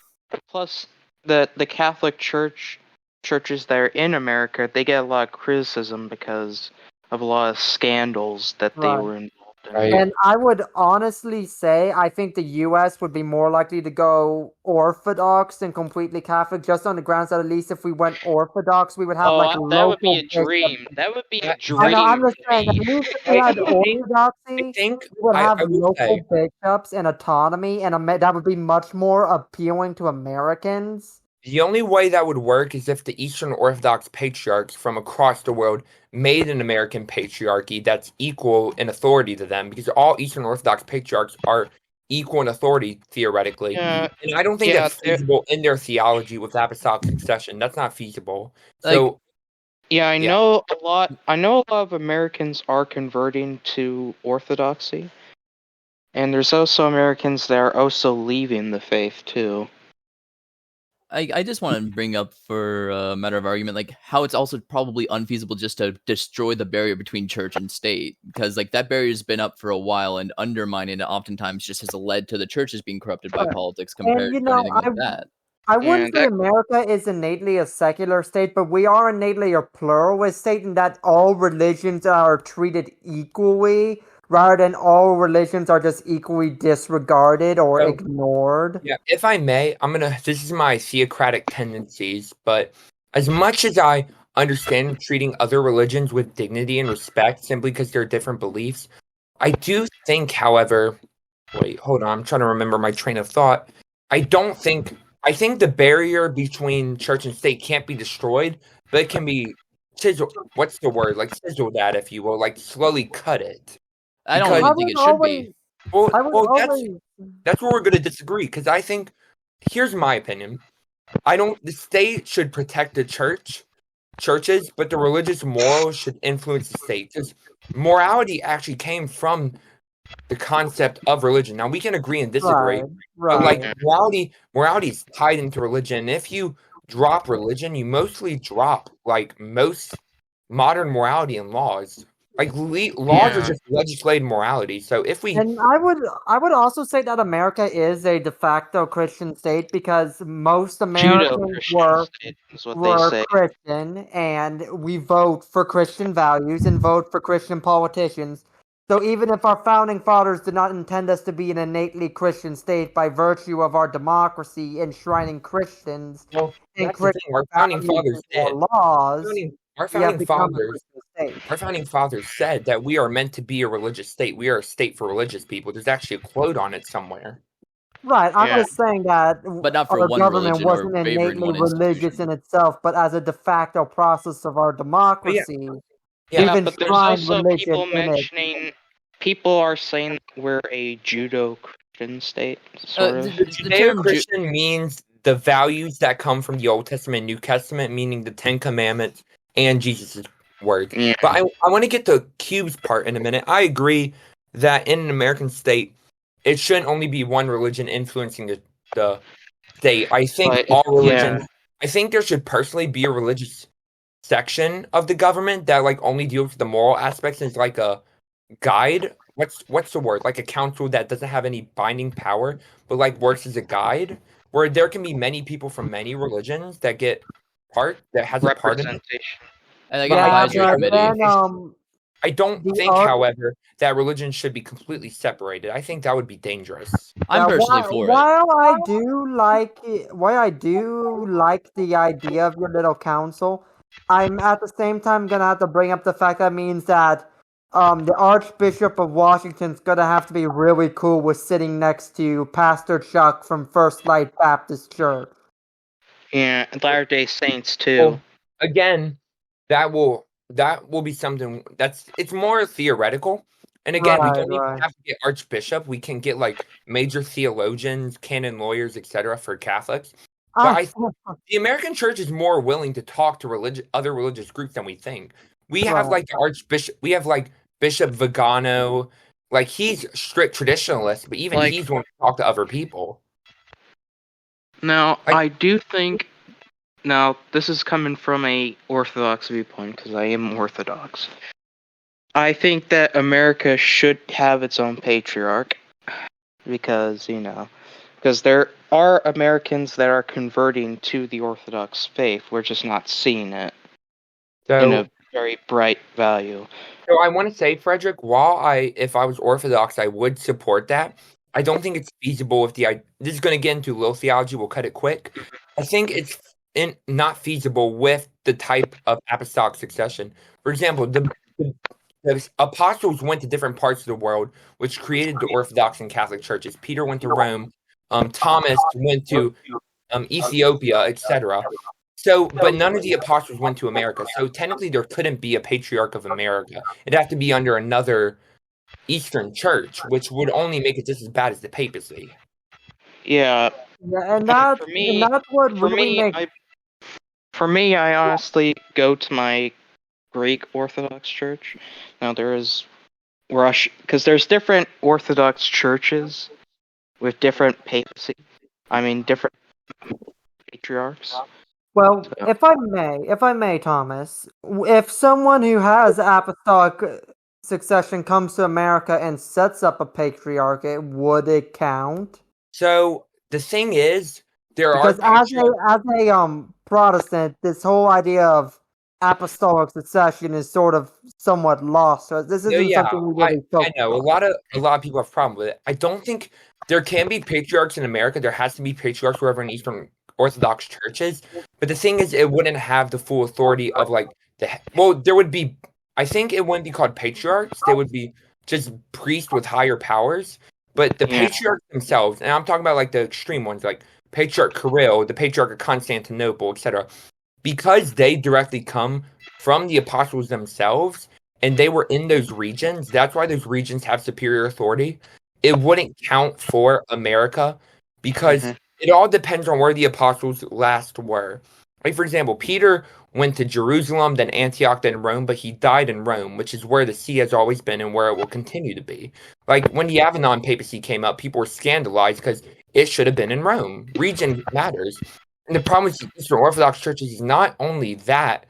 Plus, the Catholic churches that are in America, they get a lot of criticism because of a lot of scandals that they Right. were involved in. Right. And I would honestly say I think the U.S. would be more likely to go Orthodox than completely Catholic, just on the grounds that at least if we went Orthodox, we would have like local that would be a bishops. dream. That would be a I dream. know, I'm just saying, at least if we had I Orthodoxy, think we would have I will local say bishops and autonomy, and that would be much more appealing to Americans. the only way that would work is if the Eastern Orthodox patriarchs from across the world made an American patriarchy that's equal in authority to them, because all Eastern Orthodox patriarchs are equal in authority theoretically. Yeah, and I don't think yeah, that's feasible in their theology with apostolic succession. That's not feasible. So yeah, I know a lot of Americans are converting to Orthodoxy. And there's also Americans that are also leaving the faith too. I just want to bring up for a matter of argument, like how it's also probably unfeasible just to destroy the barrier between church and state, because like that barrier's been up for a while, and undermining it oftentimes just has led to the churches being corrupted by politics compared to anything like that. I wouldn't say America is innately a secular state, but we are innately a pluralist state in that all religions are treated equally, rather than all religions are just equally disregarded or ignored. Yeah, if I may, this is my theocratic tendencies, but as much as I understand treating other religions with dignity and respect simply because they're different beliefs, I do think, however, wait, hold on, I'm trying to remember my train of thought. I think the barrier between church and state can't be destroyed, but it can be chiseled. What's the word? Like chiseled that, if you will, like slowly cut it. I don't even think it should be. Well, that's where we're going to disagree, because I think, here's my opinion. The state should protect the churches, but the religious morals should influence the state. Because morality actually came from the concept of religion. Now, we can agree and disagree, but like morality is tied into religion. And if you drop religion, you mostly drop like most modern morality and laws. Like laws are just legislated morality. So if we and I would also say that America is a de facto Christian state because most Americans were Christian, and we vote for Christian values and vote for Christian politicians. So even if our founding fathers did not intend us to be an innately Christian state by virtue of our democracy enshrining Christians and Christian laws. Our founding fathers said that we are meant to be a religious state. We are a state for religious people. There's actually a quote on it somewhere. Right, I'm just saying that but not for our one government religion wasn't innately religious in itself, but as a de facto process of our democracy. But there's also people are saying we're a Judeo-Christian state. Sort of. Judeo-Christian means the values that come from the Old Testament and New Testament, meaning the Ten Commandments and Jesus' word. Yeah. But I want to get to Cube's part in a minute. I agree that in an American state, it shouldn't only be one religion influencing the state. I think all religions. I think there should personally be a religious section of the government that like only deals with the moral aspects and is like a guide. What's the word? Like a council that doesn't have any binding power, but like works as a guide, where there can be many people from many religions that get has a part in it. And like an advisory committee. I don't think, however, that religion should be completely separated. I think that would be dangerous. I'm personally for it. While I do like the idea of your little council, I'm at the same time gonna have to bring up the fact that means that the Archbishop of Washington's gonna have to be really cool with sitting next to Pastor Chuck from First Light Baptist Church. Yeah, Latter-day Saints too. Well, again, that will be something it's more theoretical. And again, we don't even have to get Archbishop. We can get like major theologians, canon lawyers, etc. for Catholics. But the American Church is more willing to talk to other religious groups than we think. We have like the Archbishop. We have like Bishop Vigano like he's strict traditionalist, but even he's going to talk to other people. Now, I do think. Now, this is coming from a Orthodox viewpoint because I am Orthodox. I think that America should have its own patriarch because there are Americans that are converting to the Orthodox faith. We're just not seeing it in a very bright value. So I want to say, Frederick, if I was Orthodox, I would support that. I don't think it's feasible if this is going to get into low theology. We'll cut it quick. I think it's not feasible with the type of apostolic succession. For example, the apostles went to different parts of the world, which created the Orthodox and Catholic churches. Peter went to Rome. Thomas went to Ethiopia, etc. So, but none of the apostles went to America. So technically, there couldn't be a patriarch of America. It'd have to be under another Eastern church, which would only make it just as bad as the papacy. Yeah, and that's what really makes. For me, I honestly go to my Greek Orthodox Church. Now there is because there's different Orthodox churches with different papacy. I mean, different patriarchs. Well, so, if I may, Thomas, if someone who has apostolic succession comes to America and sets up a patriarchate, would it count? So the thing is, because as a Protestant, this whole idea of apostolic succession is sort of somewhat lost. So this isn't something we really focus I know on. a lot of people have a problem with it. I don't think there can be patriarchs in America. There has to be patriarchs wherever in Eastern Orthodox churches. But the thing is, it wouldn't have the full authority of there would be. I think it wouldn't be called patriarchs. They would be just priests with higher powers. But the patriarchs themselves, and I'm talking about like the extreme ones, like Patriarch Kirill, the Patriarch of Constantinople, etc., because they directly come from the apostles themselves, and they were in those regions. That's why those regions have superior authority. It wouldn't count for America because it all depends on where the apostles last were. Like, for example, Peter went to Jerusalem, then Antioch, then Rome, but he died in Rome, which is where the see has always been and where it will continue to be. Like, when the Avenon papacy came up, people were scandalized because it should have been in Rome. Region matters. And the problem with Eastern Orthodox churches is not only that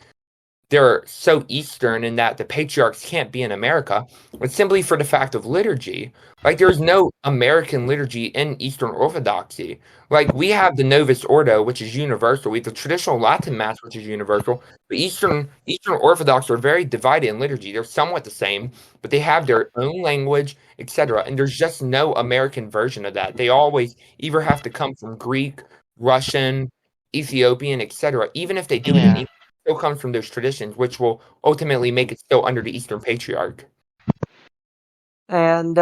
they're so Eastern in that the patriarchs can't be in America, but simply for the fact of liturgy. Like, there's no American liturgy in Eastern Orthodoxy. Like, we have the Novus Ordo, which is universal. We have the traditional Latin Mass, which is universal. But Eastern Orthodox are very divided in liturgy. They're somewhat the same, but they have their own language, etc. And there's just no American version of that. They always either have to come from Greek, Russian, Ethiopian, etc. Even if they do it, still comes from those traditions, which will ultimately make it still under the Eastern Patriarch. And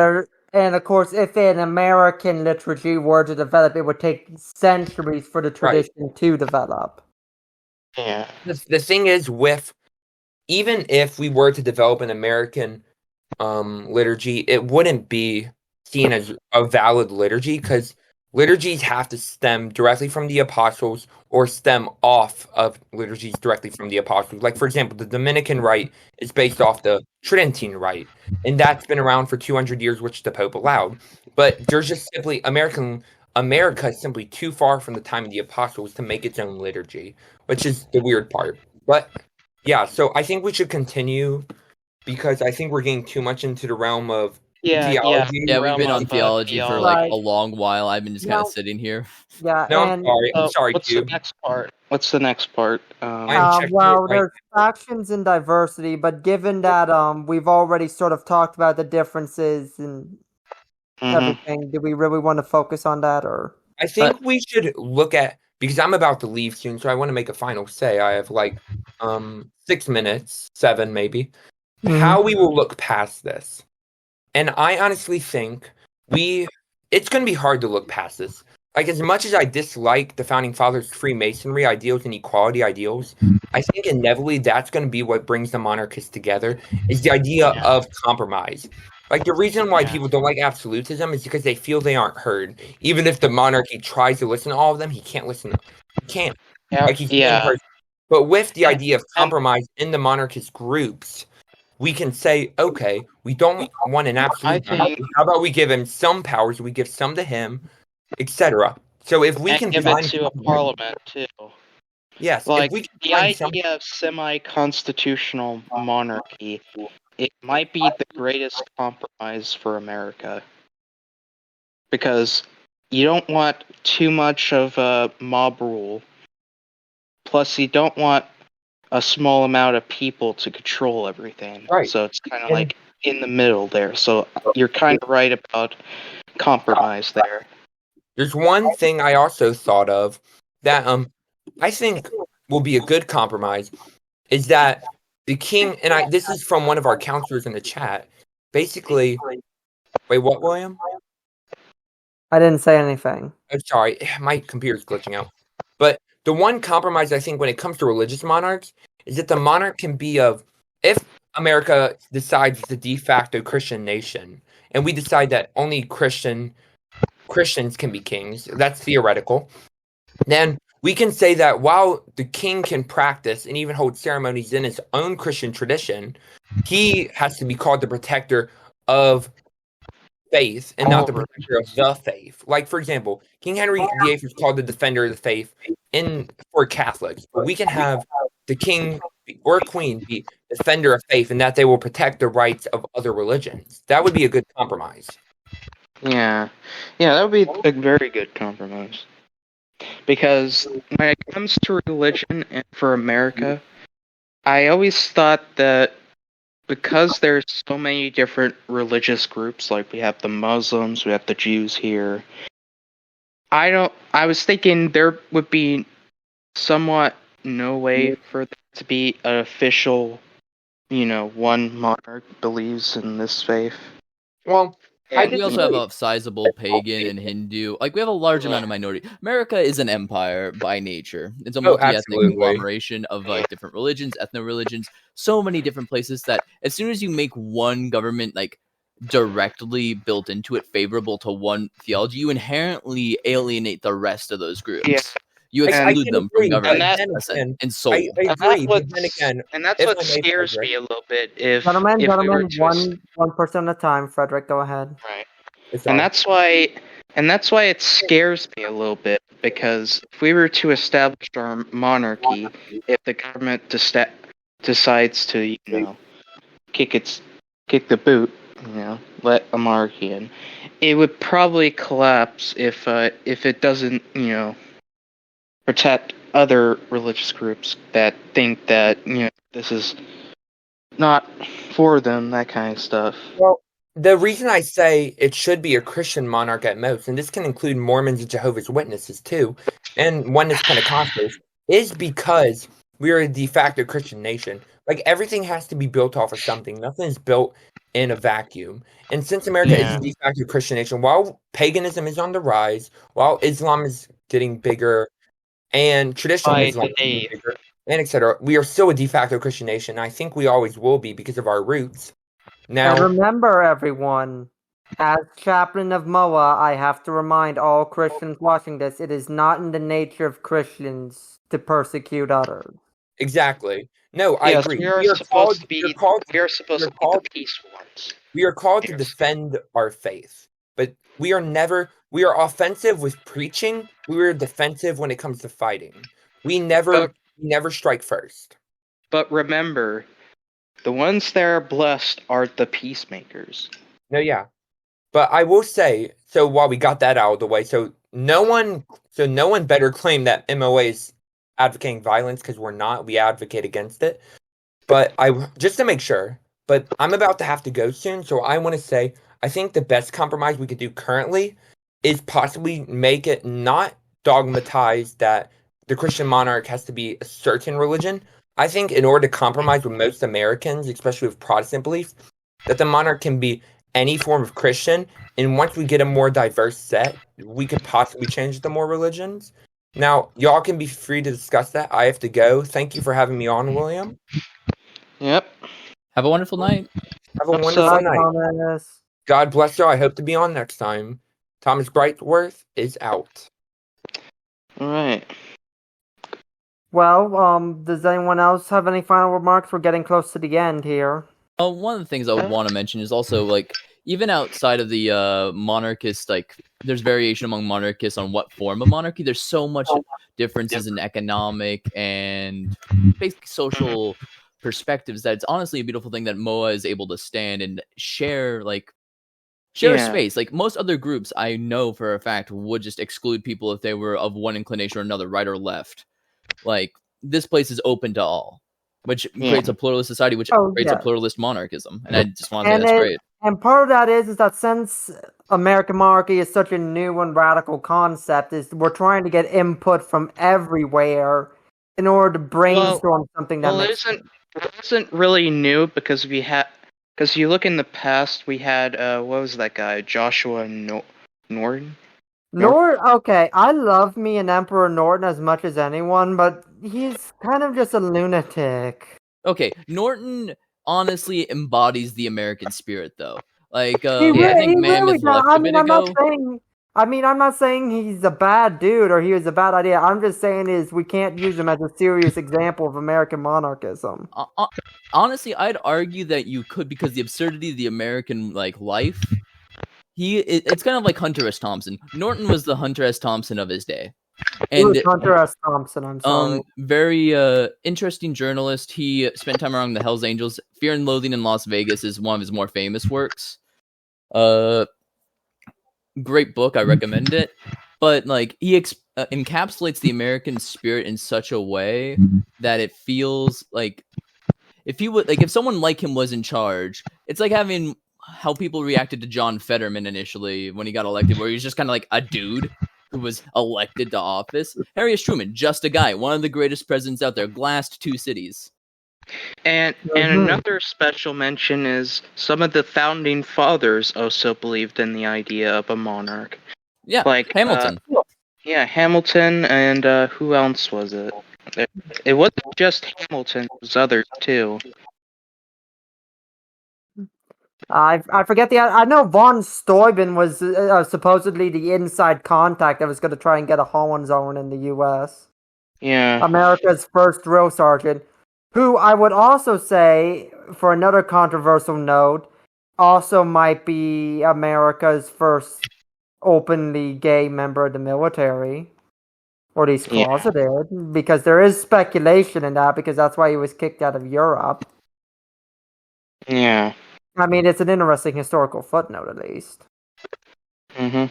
of course, if an American liturgy were to develop, it would take centuries for the tradition to develop. Yeah. The thing is, even if we were to develop an American liturgy, it wouldn't be seen as a valid liturgy because liturgies have to stem directly from the apostles or stem off of liturgies directly from the apostles. Like, for example, the Dominican rite is based off the Tridentine rite, and that's been around for 200 years, which the Pope allowed. But there's just simply America is simply too far from the time of the apostles to make its own liturgy, which is the weird part. But yeah, so I think we should continue because I think we're getting too much into the realm of theology. Yeah, we've been on theology for like a long while. I've been just kind of sitting here. Yeah. No, I'm sorry. What's the next part? Well, there's factions and diversity, but given that we've already sort of talked about the differences and everything, do we really want to focus on that, or? I think we should look at, because I'm about to leave soon, so I want to make a final say. I have like 6 minutes, 7 maybe. How we will look past this. And I honestly think it's going to be hard to look past this. Like, as much as I dislike the Founding Fathers' Freemasonry ideals and equality ideals, I think inevitably that's going to be what brings the monarchists together, is the idea of compromise. Like, the reason why people don't like absolutism is because they feel they aren't heard. Even if the monarchy tries to listen to all of them, he can't listen. He can't. Like, he's But with the idea of compromise in the monarchist groups, we can say, okay, we don't want an absolute monarchy. How about we give him some powers, we give some to him, etc. So if we can give it to a parliament too. Yes, like if we can the idea of semi-constitutional monarchy, it might be the greatest compromise for America. Because you don't want too much of a mob rule. Plus, you don't want a small amount of people to control everything. Right. So it's kind of like in the middle there. So you're kind of right about compromise there. There's one thing I also thought of that I think will be a good compromise is that the king, and this is from one of our counselors in the chat, basically, wait, what, William? I didn't say anything. I'm sorry, my computer's glitching out. But the one compromise I think when it comes to religious monarchs is that the monarch can be if America decides it's a de facto Christian nation, and we decide that only Christians can be kings, that's theoretical, then we can say that while the king can practice and even hold ceremonies in his own Christian tradition, he has to be called the protector of faith and not the protector of the faith. Like, for example, King Henry VIII was called the defender of the faith for Catholics, but we can have the king or queen be defender of faith and that they will protect the rights of other religions. That would be a good compromise. Yeah, that would be a very good compromise. Because when it comes to religion and for America, I always thought that because there's so many different religious groups, like we have the Muslims, we have the Jews here, I was thinking there would be somewhat no way for there to be an official, one monarch believes in this faith. Well, we also have a sizable pagan and Hindu. Like, we have a large amount of minority. America is an empire by nature. It's a multi-ethnic conglomeration of like different religions, ethno-religions, so many different places that as soon as you make one government like directly built into it favorable to one theology, you inherently alienate the rest of those groups. Yeah. You exclude them from government and soul. I agree, but then again, and that's what scares me a little bit. Gentlemen, one person at a time. Frederick, go ahead. Right, and that's why it scares me a little bit, because if we were to establish our monarchy, if the government decides to, kick the boot, let a monarchy in, it would probably collapse if it doesn't, protect other religious groups that think that this is not for them, that kind of stuff. Well, the reason I say it should be a Christian monarch at most, and this can include Mormons and Jehovah's Witnesses too, and Oneness Pentecostals, is because we are a de facto Christian nation. Like, everything has to be built off of something. Nothing is built in a vacuum. And since America is a de facto Christian nation, while paganism is on the rise, while Islam is getting bigger, and traditional Islam is bigger, and etc., we are still a de facto Christian nation. I think we always will be because of our roots. Now, and remember, everyone, as chaplain of MOA, I have to remind all Christians watching this, it is not in the nature of Christians to persecute others. Exactly. No, I agree. We are supposed to be the peaceful ones. We are called to defend our faith, but we are offensive with preaching. We are defensive when it comes to fighting. We never strike first. But remember, the ones that are blessed are the peacemakers. No, yeah. But I will say, so while we got that out of the way, so no one better claim that MOA is advocating violence, because we're not. We advocate against it. But just to make sure, but I'm about to have to go soon, so I want to say, I think the best compromise we could do currently is possibly make it not dogmatized that the Christian monarch has to be a certain religion. I think in order to compromise with most Americans, especially with Protestant beliefs, that the monarch can be any form of Christian, and once we get a more diverse set, we could possibly change the more religions. Now, y'all can be free to discuss that. I have to go. Thank you for having me on, William. Yep. Have a wonderful night. Have a wonderful night. Thomas. God bless you. I hope to be on next time. Thomas Brightworth is out. All right. Well, does anyone else have any final remarks? We're getting close to the end here. One of the things I would want to mention is also, like, even outside of the monarchist, like, there's variation among monarchists on what form of monarchy. There's so much differences in economic and basic social perspectives that it's honestly a beautiful thing that MOA is able to stand and share space. Like, most other groups I know for a fact would just exclude people if they were of one inclination or another, right or left. Like, this place is open to all, which creates a pluralist society, which creates a pluralist monarchism. And I just want to say that's great. And part of that is that since American monarchy is such a new and radical concept, is we're trying to get input from everywhere in order to brainstorm something that makes it isn't really new, because because you look in the past, we had what was that guy, Joshua Norton? Okay, I love me an Emperor Norton as much as anyone, but he's kind of just a lunatic. Okay, Norton honestly embodies the American spirit, though. Like, I think Mammoth left a bit ago. I'm not saying he's a bad dude or he was a bad idea. I'm just saying we can't use him as a serious example of American monarchism. Honestly, I'd argue that you could, because the absurdity of the American life. It's kind of like Hunter S. Thompson. Norton was the Hunter S. Thompson of his day. And Hunter S. Thompson, I'm sorry. Very interesting journalist. He spent time around the Hells Angels. Fear and Loathing in Las Vegas is one of his more famous works. Great book, I recommend it. But he encapsulates the American spirit in such a way that it feels like if someone like him was in charge, it's like having how people reacted to John Fetterman initially when he got elected, where he was just kind of like a dude who was elected to office. Harry S. Truman, just a guy, one of the greatest presidents out there, glassed 2 cities. And another special mention is some of the founding fathers also believed in the idea of a monarch. Yeah, like Hamilton. Hamilton, and who else was it? It wasn't just Hamilton; it was others too. I forget I know von Steuben was supposedly the inside contact that was going to try and get a Hohenzollern in the U.S. Yeah. America's first drill sergeant, who I would also say, for another controversial note, also might be America's first openly gay member of the military, or at least closeted, because there is speculation in that, because that's why he was kicked out of Europe. Yeah. I mean, it's an interesting historical footnote, at least. Mm-hmm.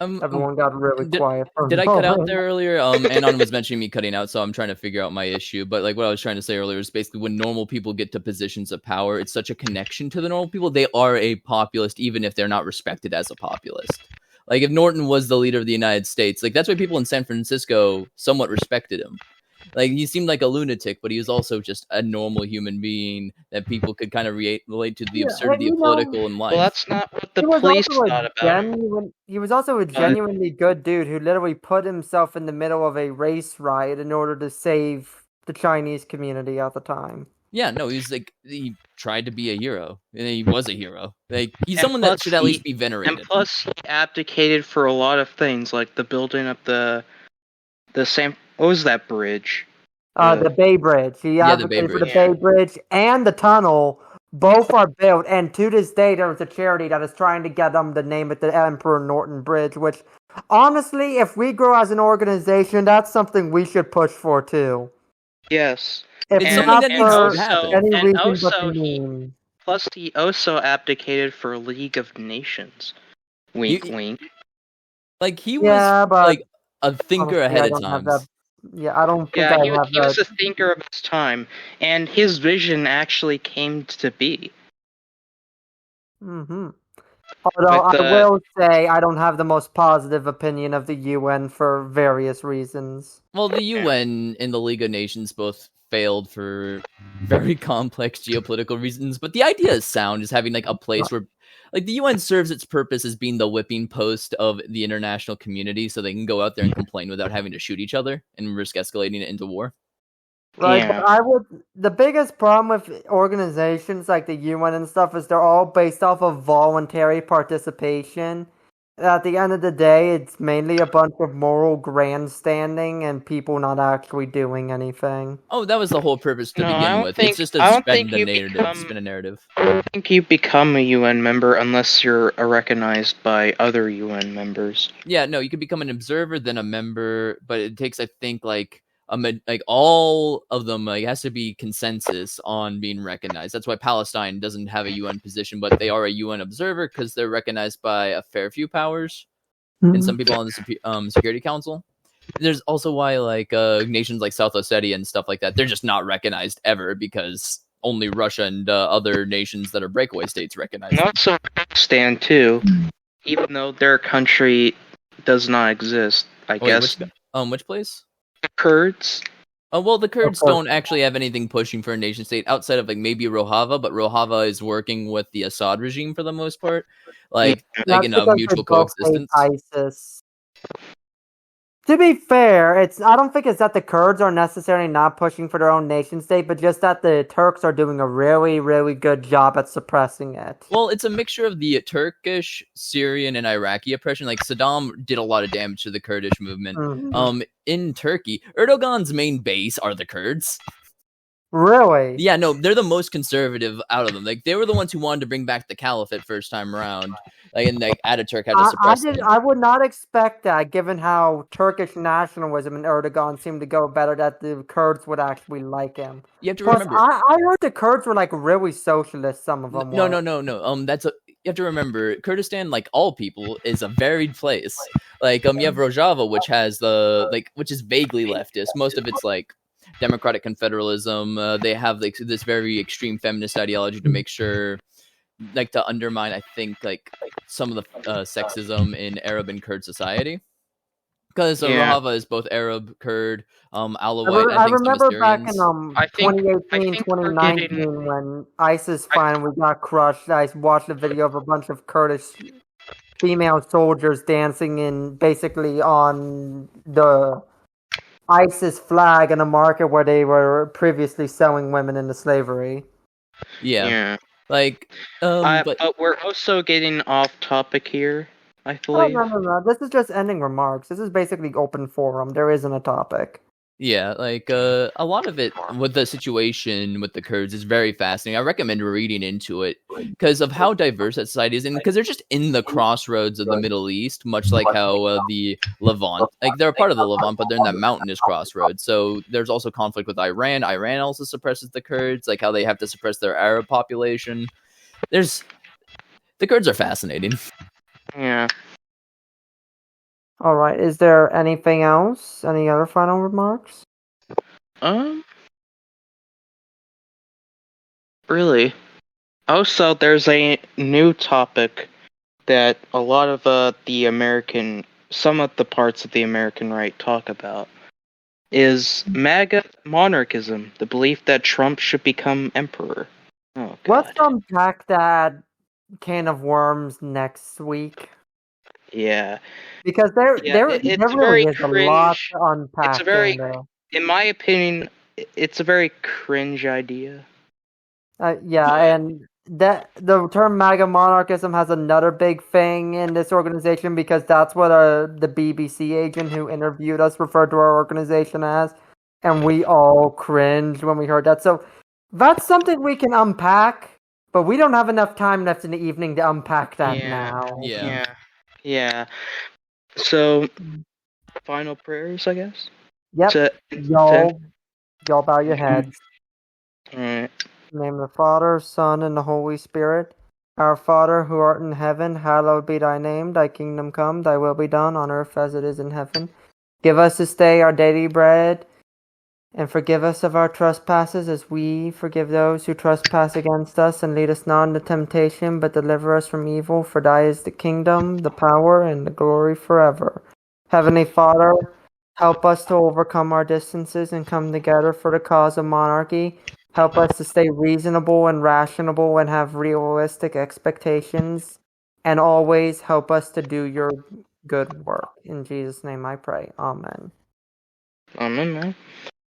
Everyone got really quiet. Did I cut out there earlier? Anon was mentioning me cutting out, so I'm trying to figure out my issue. But what I was trying to say earlier is basically when normal people get to positions of power, it's such a connection to the normal people. They are a populist, even if they're not respected as a populist. If Norton was the leader of the United States, that's why people in San Francisco somewhat respected him. He seemed like a lunatic, but he was also just a normal human being that people could kind of relate to the absurdity of political and life. Well, that's not what the police thought about. He was also a genuinely good dude who literally put himself in the middle of a race riot in order to save the Chinese community at the time. Yeah, no, he tried to be a hero, and he was a hero. He's someone that should at least be venerated. And plus, he abdicated for a lot of things, like the building of the same. What was that bridge? The Bay Bridge. He advocated for the Bay Bridge and the tunnel. Both are built, and to this day, there is a charity that is trying to get them to name it the Emperor Norton Bridge, which, honestly, if we grow as an organization, that's something we should push for, too. Yes. Plus, he also abdicated for League of Nations. Wink, wink. He was, a thinker ahead of time. I don't think he was a thinker of his time, and his vision actually came to be. Mm-hmm. Although I will say I don't have the most positive opinion of the UN for various reasons. Well, the UN and the League of Nations both failed for very complex geopolitical reasons, but the idea is sound, is having a place where the UN serves its purpose as being the whipping post of the international community, so they can go out there and complain without having to shoot each other and risk escalating it into war. Right, but the biggest problem with organizations like the UN and stuff is they're all based off of voluntary participation. at the end of the day, it's mainly a bunch of moral grandstanding and people not actually doing anything. Oh, that was the whole purpose to begin with. It's just to spin a narrative. I don't think you become a UN member unless you're recognized by other UN members. Yeah, no, you can become an observer, then a member, but it takes, I think, like all of them, it has to be consensus on being recognized. That's why Palestine doesn't have a UN position, but they are a UN observer because they're recognized by a fair few powers and some people on the Security Council. There's also why nations like South Ossetia and stuff like that, they're just not recognized ever because only Russia and other nations that are breakaway states recognize them. Also Pakistan too, even though their country does not exist. I guess. Which place? The Kurds. Oh, well, the Kurds don't actually have anything pushing for a nation state outside of maybe Rojava, but Rojava is working with the Assad regime for the most part, in a mutual coexistence. ISIS. To be fair, I don't think it's that the Kurds are necessarily not pushing for their own nation state, but just that the Turks are doing a really, really good job at suppressing it. Well, it's a mixture of the Turkish, Syrian, and Iraqi oppression. Like Saddam did a lot of damage to the Kurdish movement. Mm-hmm. In Turkey, Erdogan's main base are the Kurds. Really? Yeah, no, they're the most conservative out of them. They were the ones who wanted to bring back the caliphate first time around. Ataturk had to suppress them. I would not expect that, given how Turkish nationalism and Erdogan seemed to go better, that the Kurds would actually like him. You have to remember. I heard the Kurds were really socialist. Some of them. No. You have to remember, Kurdistan, like all people, is a varied place. You have Rojava, which has which is vaguely leftist. Most of it's democratic confederalism. They have this very extreme feminist ideology to make sure, to undermine, I think, some of the sexism in Arab and Kurd society. Because Rojava is both Arab, Kurd, Alawite. I remember back in 2018, 2019, when ISIS finally got crushed. I watched a video of a bunch of Kurdish female soldiers dancing basically on the ISIS flag in a market where they were previously selling women into slavery. Yeah. But we're also getting off topic here, I believe. No. This is just ending remarks. This is basically open forum. There isn't a topic. Yeah, a lot of it with the situation with the Kurds is very fascinating. I recommend reading into it because of how diverse that society is, and because they're just in the crossroads of the Middle East, much like how the Levant, they're a part of the Levant, but they're in that mountainous crossroads. So there's also conflict with Iran. Iran also suppresses the Kurds, how they have to suppress their Arab population. The Kurds are fascinating. Yeah. All right. Is there anything else? Any other final remarks? Really? Also, there's a new topic that a lot of some of the parts of the American right talk about is MAGA monarchism, the belief that Trump should become emperor. Oh, God. Let's unpack that can of worms next week. Yeah. Because there really is a lot to unpack. In my opinion, it's a very cringe idea. And that the term MAGA monarchism has another big thing in this organization because that's what the BBC agent who interviewed us referred to our organization as, and we all cringed when we heard that. So that's something we can unpack, but we don't have enough time left in the evening to unpack that now. Yeah. So, final prayers, I guess? Yep. Y'all bow your heads. Alright. In the name of the Father, Son, and the Holy Spirit. Our Father, who art in heaven, hallowed be thy name. Thy kingdom come, thy will be done, on earth as it is in heaven. Give us this day our daily bread, and forgive us of our trespasses as we forgive those who trespass against us. And lead us not into temptation, but deliver us from evil. For thy is the kingdom, the power, and the glory forever. Heavenly Father, help us to overcome our distances and come together for the cause of monarchy. Help us to stay reasonable and rational and have realistic expectations. And always help us to do your good work. In Jesus' name I pray. Amen. Amen, man.